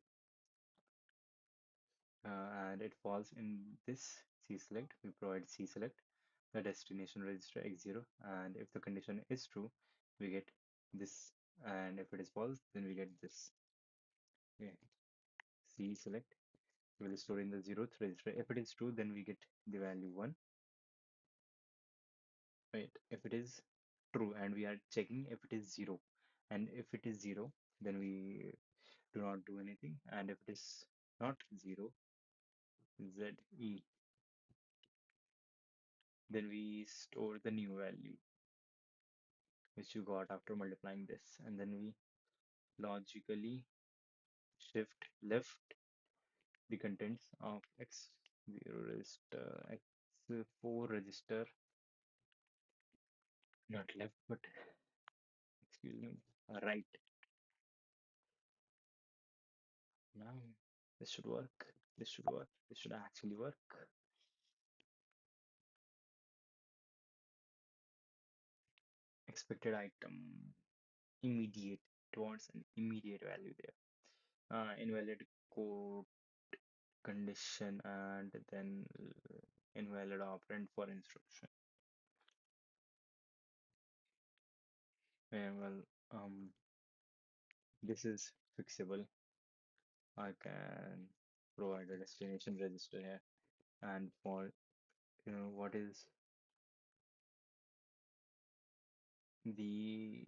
And it falls in this C select. We provide C select, the destination register X0, and if the condition is true, we get this, and if it is false, then we get this. Okay. C select will store in the zeroth register. If it is true, then we get the value 1. Right. If it is true, and we are checking if it is 0, and if it is 0, then we do not do anything, and if it is not 0, ZE, then we store the new value which you got after multiplying this, and then we logically shift left the contents of x0 register, x4 register, not left, but excuse me, right. Now this should work. This should work. This should actually work. Expected item, immediate. It wants an immediate value there. Invalid code condition, and then invalid operand for instruction. Yeah, well, this is fixable. I can provide a destination register here, and for what is the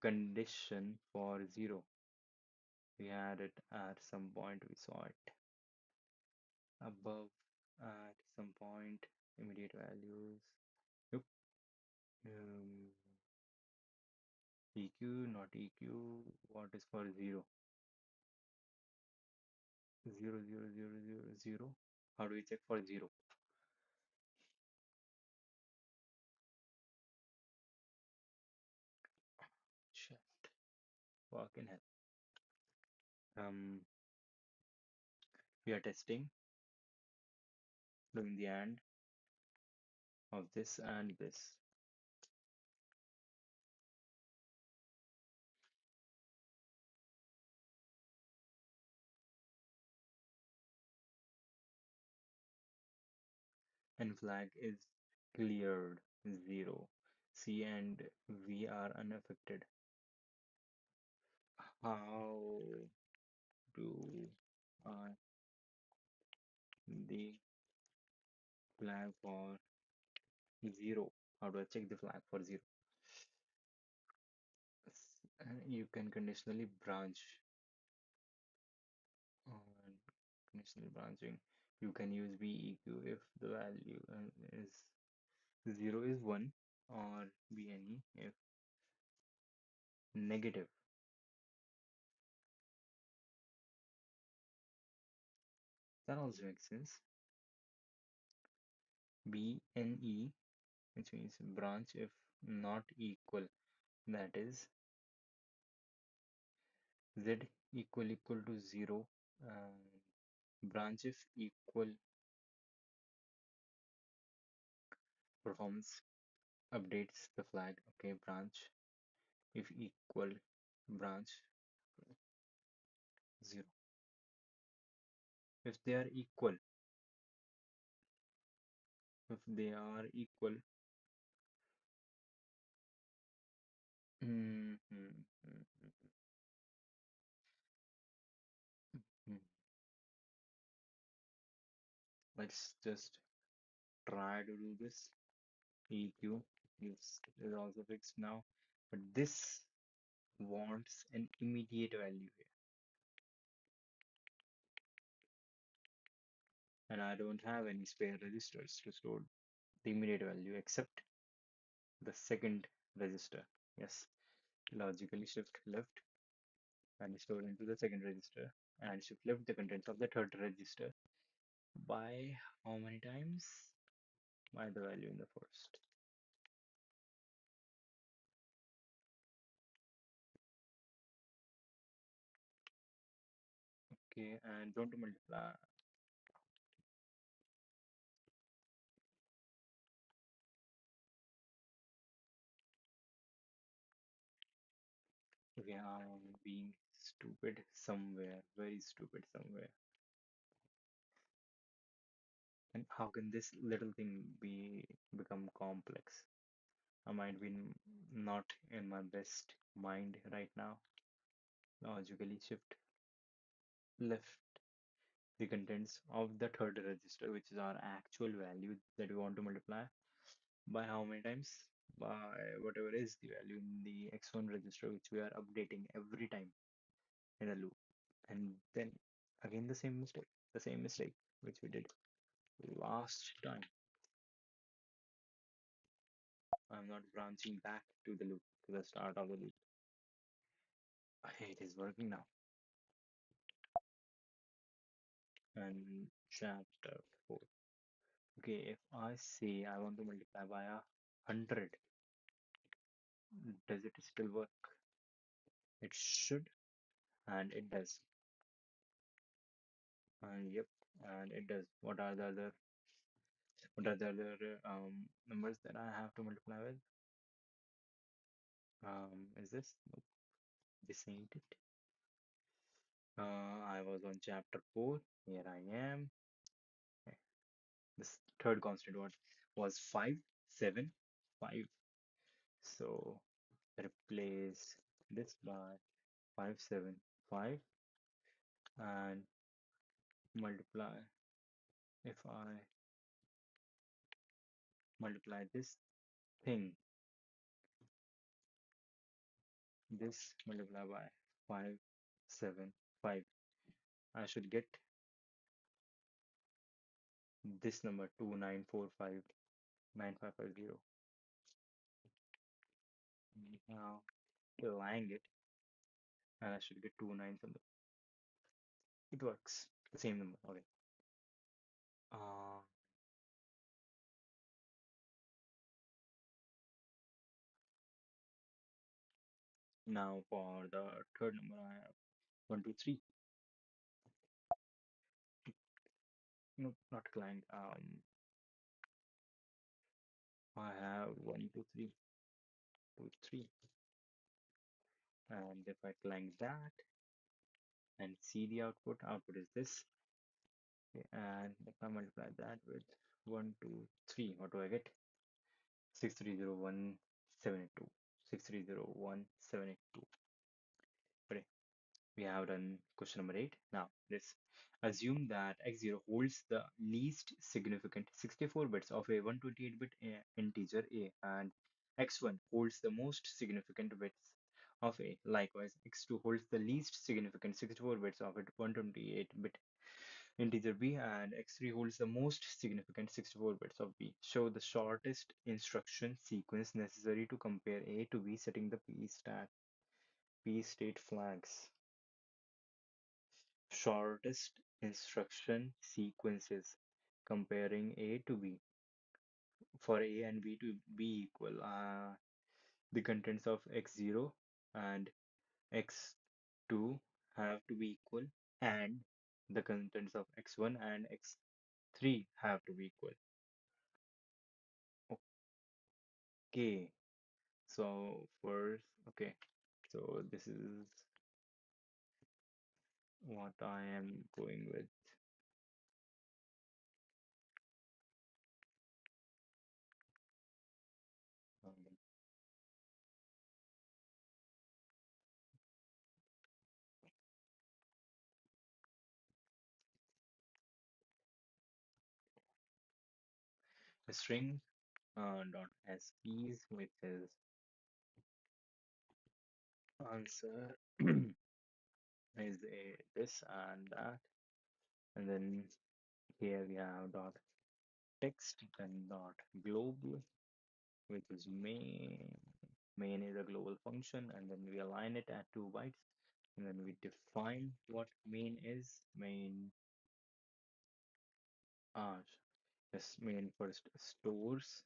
condition for 0, we had it at some point, we saw it above at some point, immediate values. Yep. um, EQ, not EQ. What is for zero? Zero, zero, zero, zero, zero. How do we check for zero? Shit. Fucking hell. Um, we are testing, doing the AND of this and this. And flag is cleared, zero. C and V are unaffected. How do I the flag for zero? How do I check the flag for zero? You can conditionally branch on conditional branching. You can use BEQ if the value is zero is one, or BNE if negative. That also makes sense. BNE, which means branch if not equal, that is Z equal to zero, and branch if equal performs updates the flag. Okay, branch if equal branch zero. If they are equal, if they are equal, mm, mm, mm, mm. Let's just try to do this. EQ is also fixed now, but this wants an immediate value here, and I don't have any spare registers to store the immediate value except the second register. Yes, logically shift left and store into the second register, and shift left the contents of the third register by how many times? By the value in the first. Okay, and don't multiply. Okay, I'm being stupid somewhere, very stupid somewhere. And how can this little thing become complex? I might be not in my best mind right now. Logically shift left the contents of the third register, which is our actual value that we want to multiply by how many times? By whatever is the value in the x1 register, which we are updating every time in a loop. And then again the same mistake which we did last time. I'm not branching back to the loop, to the start of the loop. It is working now. And chapter 4. Okay, if I say I want to multiply by 100, does it still work? It should, and it does. Yep, and it does. What are the other numbers that I have to multiply with? Is this? Nope, this ain't it. I was on chapter 4. Here I am. Okay, this third constant was 5, 7, 5. So replace this by 5, 7, 5, and multiply. If I multiply this thing, this multiply by 5, 7, 5, I should get this number 294595550. Now applying it, and I should get two nines on the. It works. The same number. Okay. Uh, Now for the third number, I have 1, 2, 3. No, not client. I have 1, 2, 3, 2, 3, and if I click that and see the output, output is this. Okay, and if I multiply that with 1, 2, 3, what do I get? 6301782. 6301782. Okay, we have done question number 8. Now let's assume that x0 holds the least significant 64 bits of a 128-bit integer a, and x1 holds the most significant bits of a. Likewise, x2 holds the least significant 64 bits of a 128-bit integer b, and x3 holds the most significant 64 bits of b. Show the shortest instruction sequence necessary to compare a to b, setting the p state flags. Shortest instruction sequences comparing a to b. For a and b to be equal, the contents of x0 and x2 have to be equal, and the contents of x1 and x3 have to be equal. Okay, so first, okay, so this is what I am going with. Um, a string dot as keys, which is answer is a this and that, and then here we have dot text, then dot global, which is main. Main is a global function, and then we align it at 2 bytes, and then we define what main is. Main, uh, yes, main first stores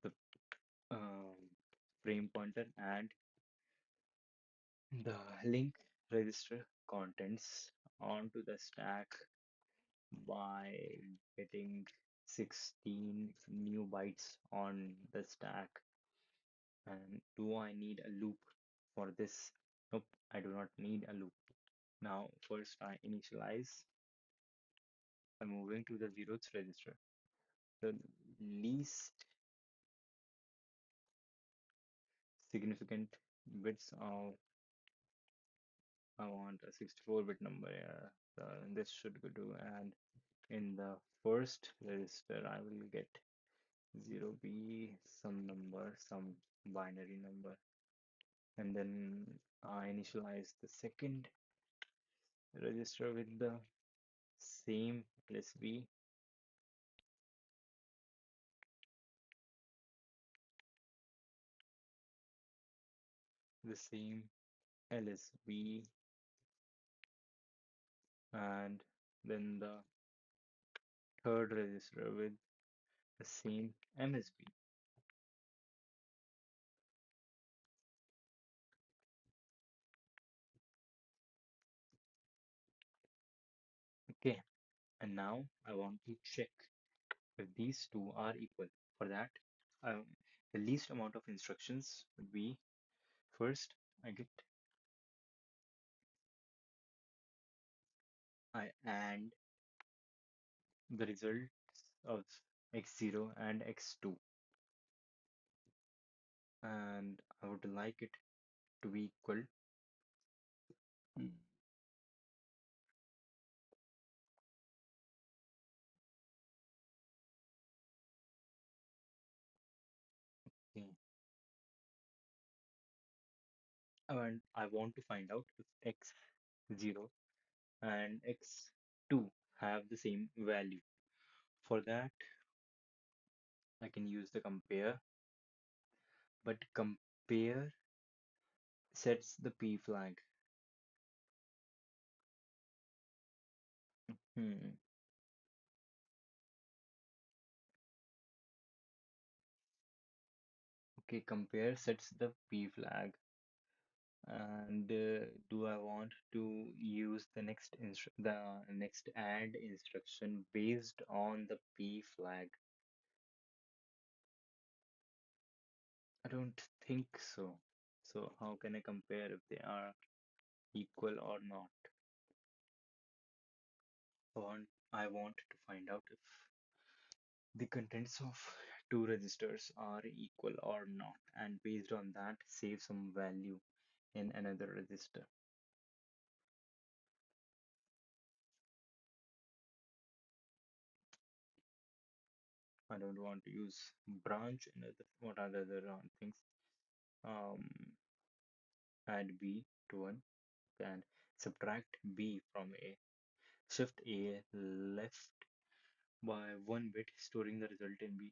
the um, frame pointer and the link register contents onto the stack by getting 16 new bytes on the stack. And do I need a loop for this? Nope, I do not need a loop. Now, first I initialize by moving to the zeroth register. The least significant bits of, I want a 64-bit number. Yeah, so this should go to, and in the first register, I will get 0b, some number, some binary number, and then I initialize the second register with the same LSB, the same LSB, and then the third register with the same MSB. Okay, and now I want to check if these two are equal. For that, um, the least amount of instructions would be first I add the results of x0 and x2, and I would like it to be equal. Hmm, okay. And I want to find out if x0 and x2 have the same value. For that, I can use the compare, but compare sets the P flag. Hmm. Okay, compare sets the P flag. And do I want to use the next add instruction based on the P flag? I don't think so. So how can I compare if they are equal or not? I want to find out if the contents of two registers are equal or not, and based on that, save some value in another register. I don't want to use branch and what are the other things. Um, Add B to 1 and subtract B from A. Shift A left by 1 bit, storing the result in B.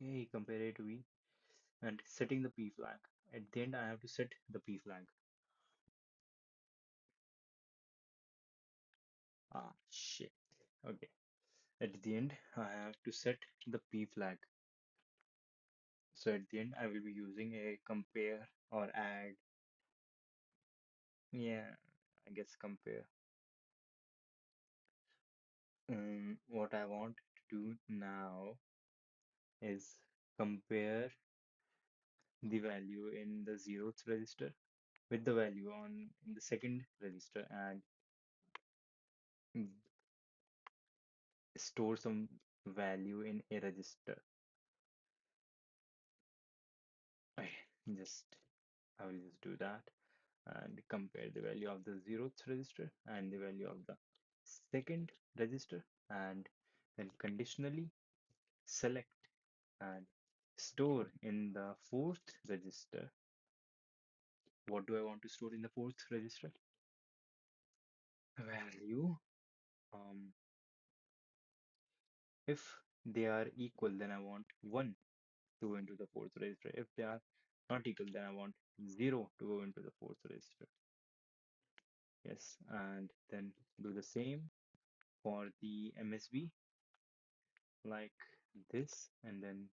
Okay, compare A to B and setting the P flag. At the end, I have to set the P flag. Ah, shit. Okay. At the end, I have to set the P flag. So at the end, I will be using a compare or add. Yeah, I guess compare. What I want to do now is compare the value in the zeroth register with the value on in the second register and mm, store some value in a register. I just I will just do that and compare the value of the zeroth register and the value of the second register and then conditionally select and store in the fourth register. What do I want to store in the fourth register? Value. Um, if they are equal, then I want 1 to go into the fourth register. If they are not equal, then I want 0 to go into the fourth register. Yes, and then do the same for the MSB like this, and then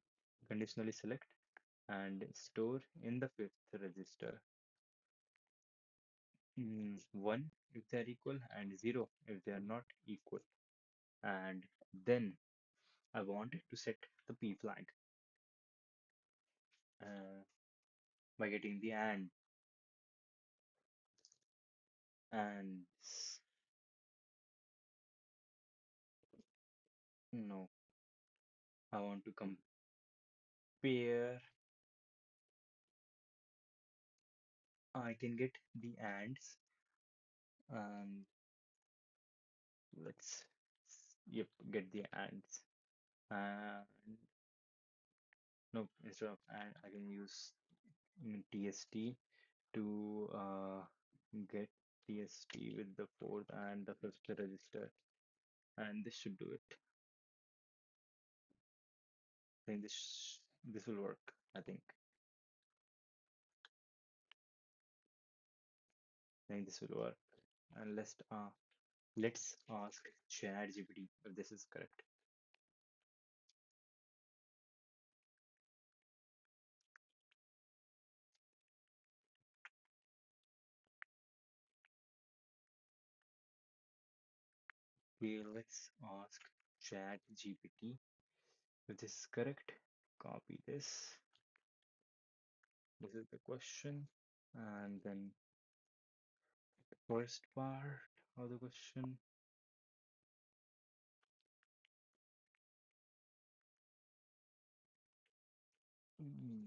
conditionally select and store in the fifth register 1 if they are equal and 0 if they are not equal. And then I want to set the P flag uh, by getting the and no, I want to compare. I can get the ands and let's yep get the ands and no, instead of and I can use TST to get TST with the fourth and the fifth register, and this should do it. I think this will work. I think this will work. And let's ask ChatGPT if this is correct. Okay, let's ask ChatGPT if this is correct. Copy this. This is the question, and then first part of the question.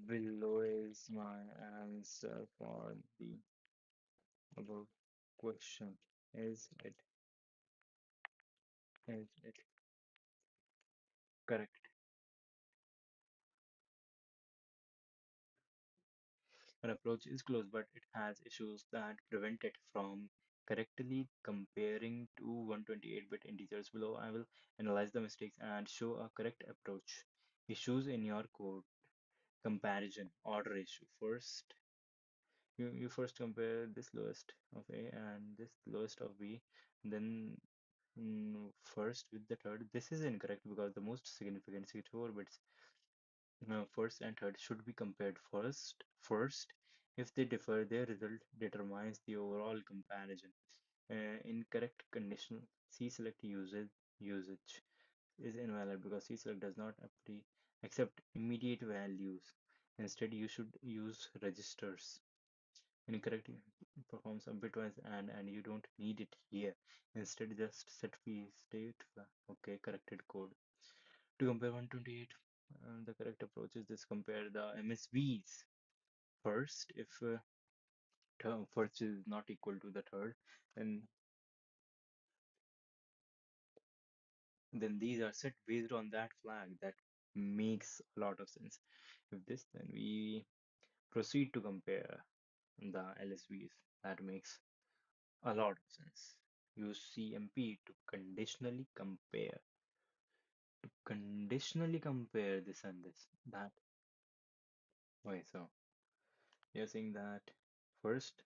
Below is my answer for the above question. Is it correct? An approach is close, but it has issues that prevent it from correctly comparing two 128-bit integers. Below, I will analyze the mistakes and show a correct approach. Issues in your code. comparison order issue. First, you first compare this lowest of A and this lowest of B, then first with the third. This is incorrect because the most significant 64 bits, first and third, should be compared first. If they differ, their result determines the overall comparison. Incorrect conditional C select usage is invalid because C select does not accept immediate values. Instead, you should use registers. Incorrect performs a bitwise and you don't need it here. Instead, just set p state. Okay, corrected code. To compare 128, the correct approach is this: compare the MSBs first. If first is not equal to the third, then these are set based on that flag. That makes a lot of sense. If this, then we proceed to compare the LSBs. That makes a lot of sense. Use CMP to conditionally compare this and this. That way. So you're saying that first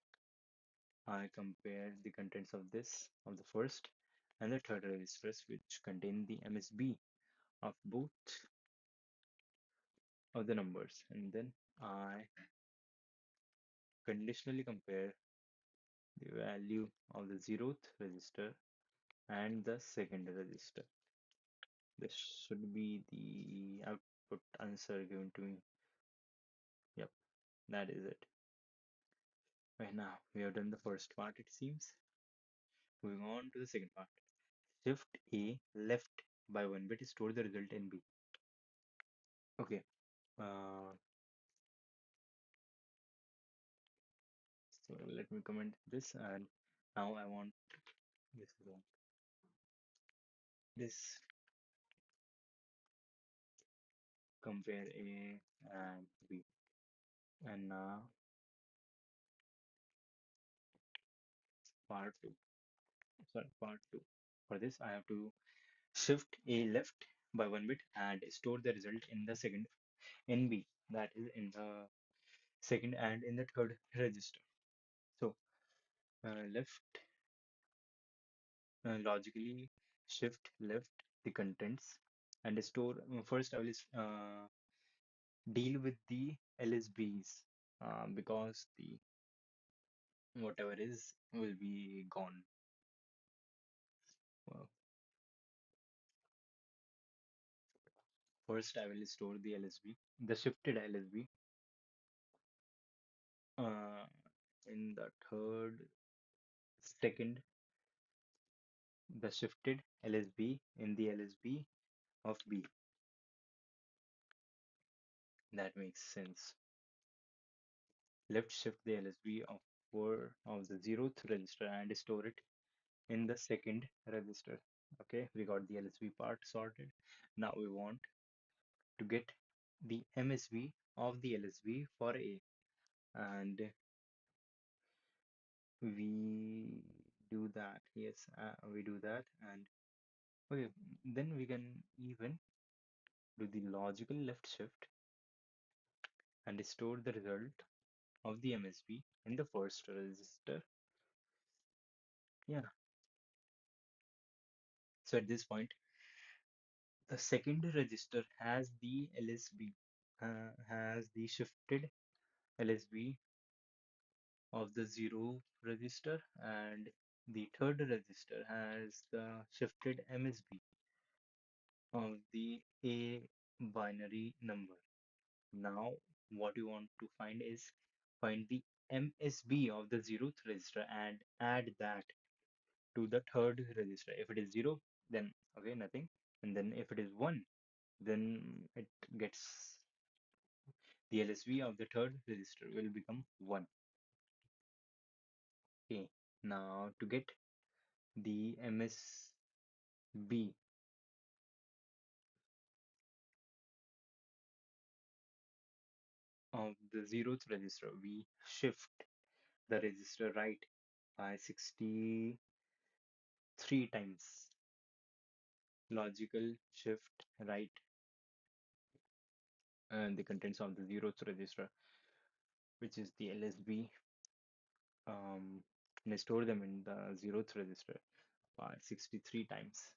I compare the contents of the first and the third registers which contain the MSB of both of the numbers, and then I conditionally compare the value of the zeroth register and the second register. This should be the output answer given to me. Yep, that is it. Right now, we have done the first part, it seems. Moving on to the second part. Shift A left by 1 bit store the result in B. Okay. Uh, so let me comment this, and now I want this one. This compare A and B. And now part 2. Sorry, part 2. For this, I have to shift A left by 1 bit and store the result in the second in B. That is in the second and in the third register. So left logically shift left the contents and store. First, I will deal with the LSBs because the whatever is will be gone. Uh, First, I will store the LSB, the shifted LSB, uh, in the third, second, the shifted LSB in the LSB of B. That makes sense. Left shift the LSB of four of the zeroth register and store it in the second register. Okay, we got the LSB part sorted. Now we want to get the MSB of the LSB for A, and we do that. Yes, we do that, and okay, then we can even do the logical left shift and store the result of the MSB in the first register. Yeah, so at this point, the second register has the LSB, has the shifted LSB of the zero register, and the third register has the shifted MSB of the A binary number. Now, what you want to find is find the MSB of the zeroth register and add that to the third register. If it is 0, then okay, nothing. And then if it is 1, then it gets the LSB of the third register will become 1. Okay, now to get the MSB of the zeroth register, we shift the register right by 63 times. Logical shift right the contents of the zeroth register, which is the LSB, um, and store them in the zeroth register by 63 times.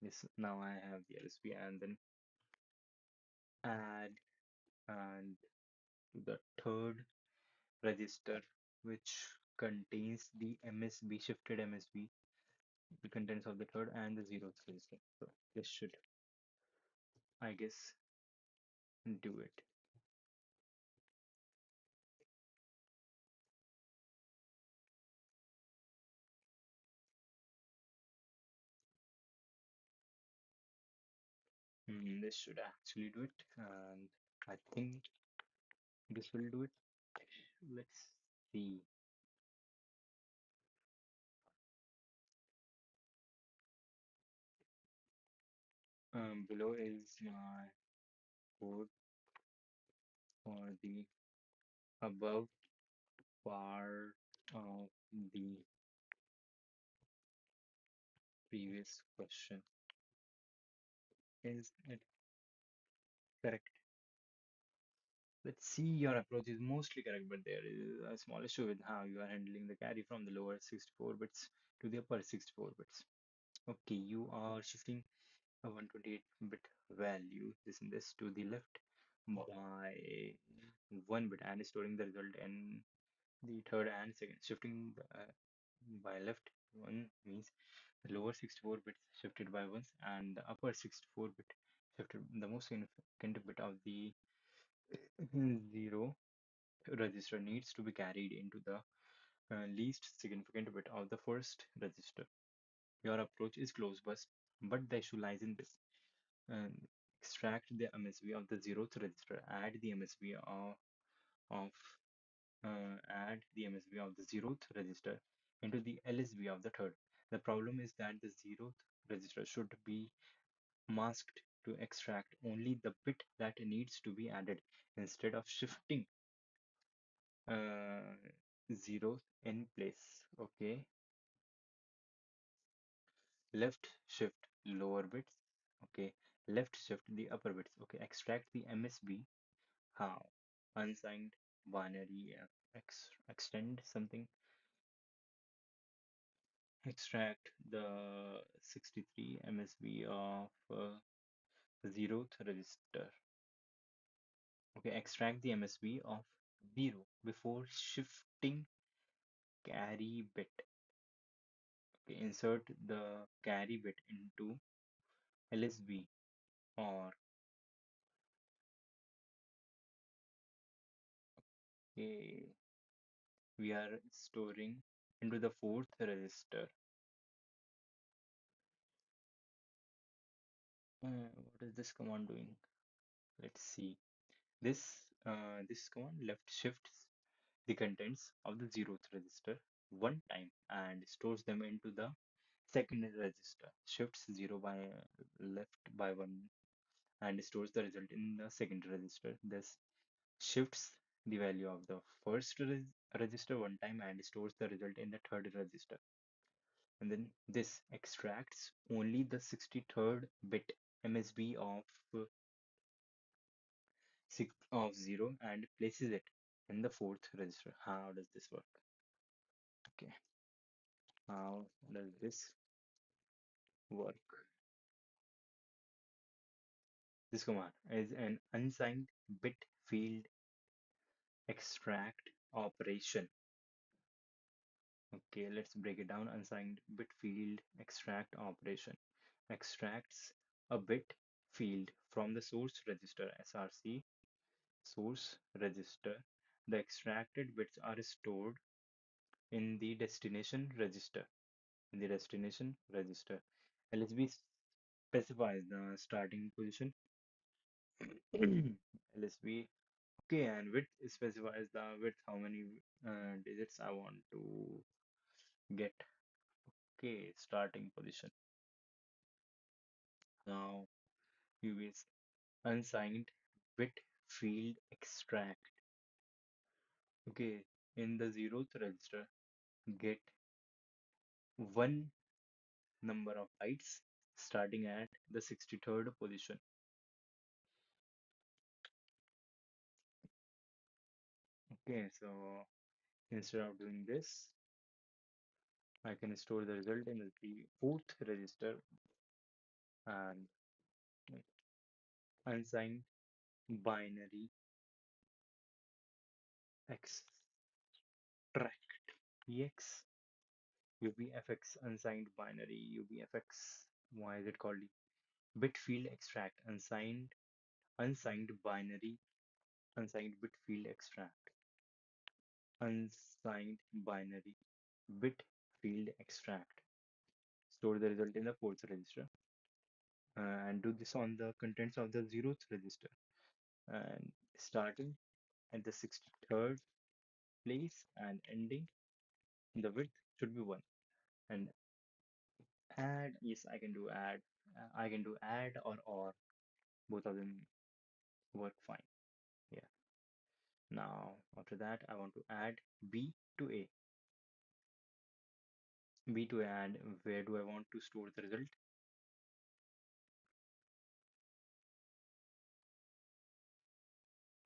This now I have the LSB, and then add and to the third register, which contains the MSB, shifted MSB, the contents of the third and the zeroth register. So this should, I guess, do it. This should actually do it, and I think this will do it. Let's see. Below is my code for the above part of the previous question. Is it correct? Let's see, your approach is mostly correct, but there is a small issue with how you are handling the carry from the lower 64 bits to the upper 64 bits. Okay, you are shifting a 128-bit value, this and this, to the left by 1 bit and storing the result in the third and second. Shifting by left one means the lower 64 bits shifted by once and the upper 64 bit shifted the most significant bit of the zero register needs to be carried into the least significant bit of the first register. Your approach is close, but the issue lies in this. And extract the MSB of the zeroth register, add the MSB of the zeroth register into the LSB of the third. The problem is that the zeroth register should be masked to extract only the bit that needs to be added instead of shifting uh, zeroth in place. Okay, left shift lower bits. Okay, left shift the upper bits. Okay, extract the MSB. How? Unsigned binary extend something. Extract the 63 MSB of zeroth register. Okay, extract the MSB of 0 before shifting carry bit. Okay, insert the carry bit into LSB, or okay, we are storing into the fourth register. What is this command doing? Let's see. This command left shifts the contents of the zeroth register one time and stores them into the second register. Shifts 0 by left by 1 and stores the result in the second register. This shifts the value of the first register one time and stores the result in the third register. And then this extracts only the 63rd bit MSB of 0 and places it in the fourth register. How does this work? Okay, how does this work? This command is an unsigned bit field extract operation. Okay, let's break it down. Unsigned bit field extract operation extracts a bit field from the source register SRC source register. The extracted bits are stored in the destination register. In the destination register, LSB specifies the starting position. LSB, okay, and width specifies the width, how many digits I want to get. Okay, starting position. Now you will unsigned bit field extract. Okay, in the zeroth register, get one number of bytes starting at the 63rd position. Okay, so instead of doing this, I can store the result in the fourth register and unsigned binary extract ex ubfx unsigned binary ubfx. Why is it called bit field extract? Unsigned binary unsigned bit field extract unsigned binary bit field extract. Store the result in the fourth register and do this on the contents of the zeroth register and starting at the 63rd place and ending the width should be 1 and add. Yes, I can do add. I can do add or both of them work fine. Yeah. Now after that I want to add b to a. B to a, and where do I want to store the result?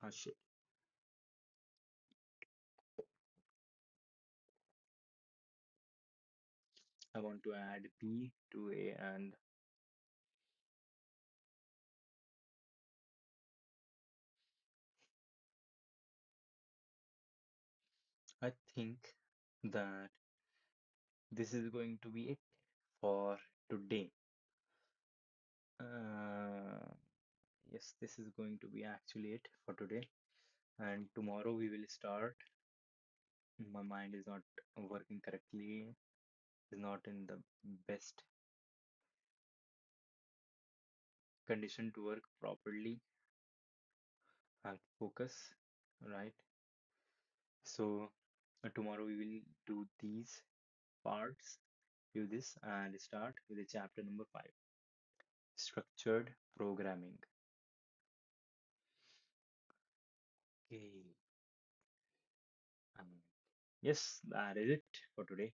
Ah shit. I want to add b to a, and I think that this is going to be it for today. Uh, yes, this is going to be actually it for today. And tomorrow we will start. My mind is not working correctly, is not in the best condition to work properly. I have to focus, right? So tomorrow we will do these parts, do this, and start with the chapter number 5, structured programming. Okay. Um, yes, that is it for today.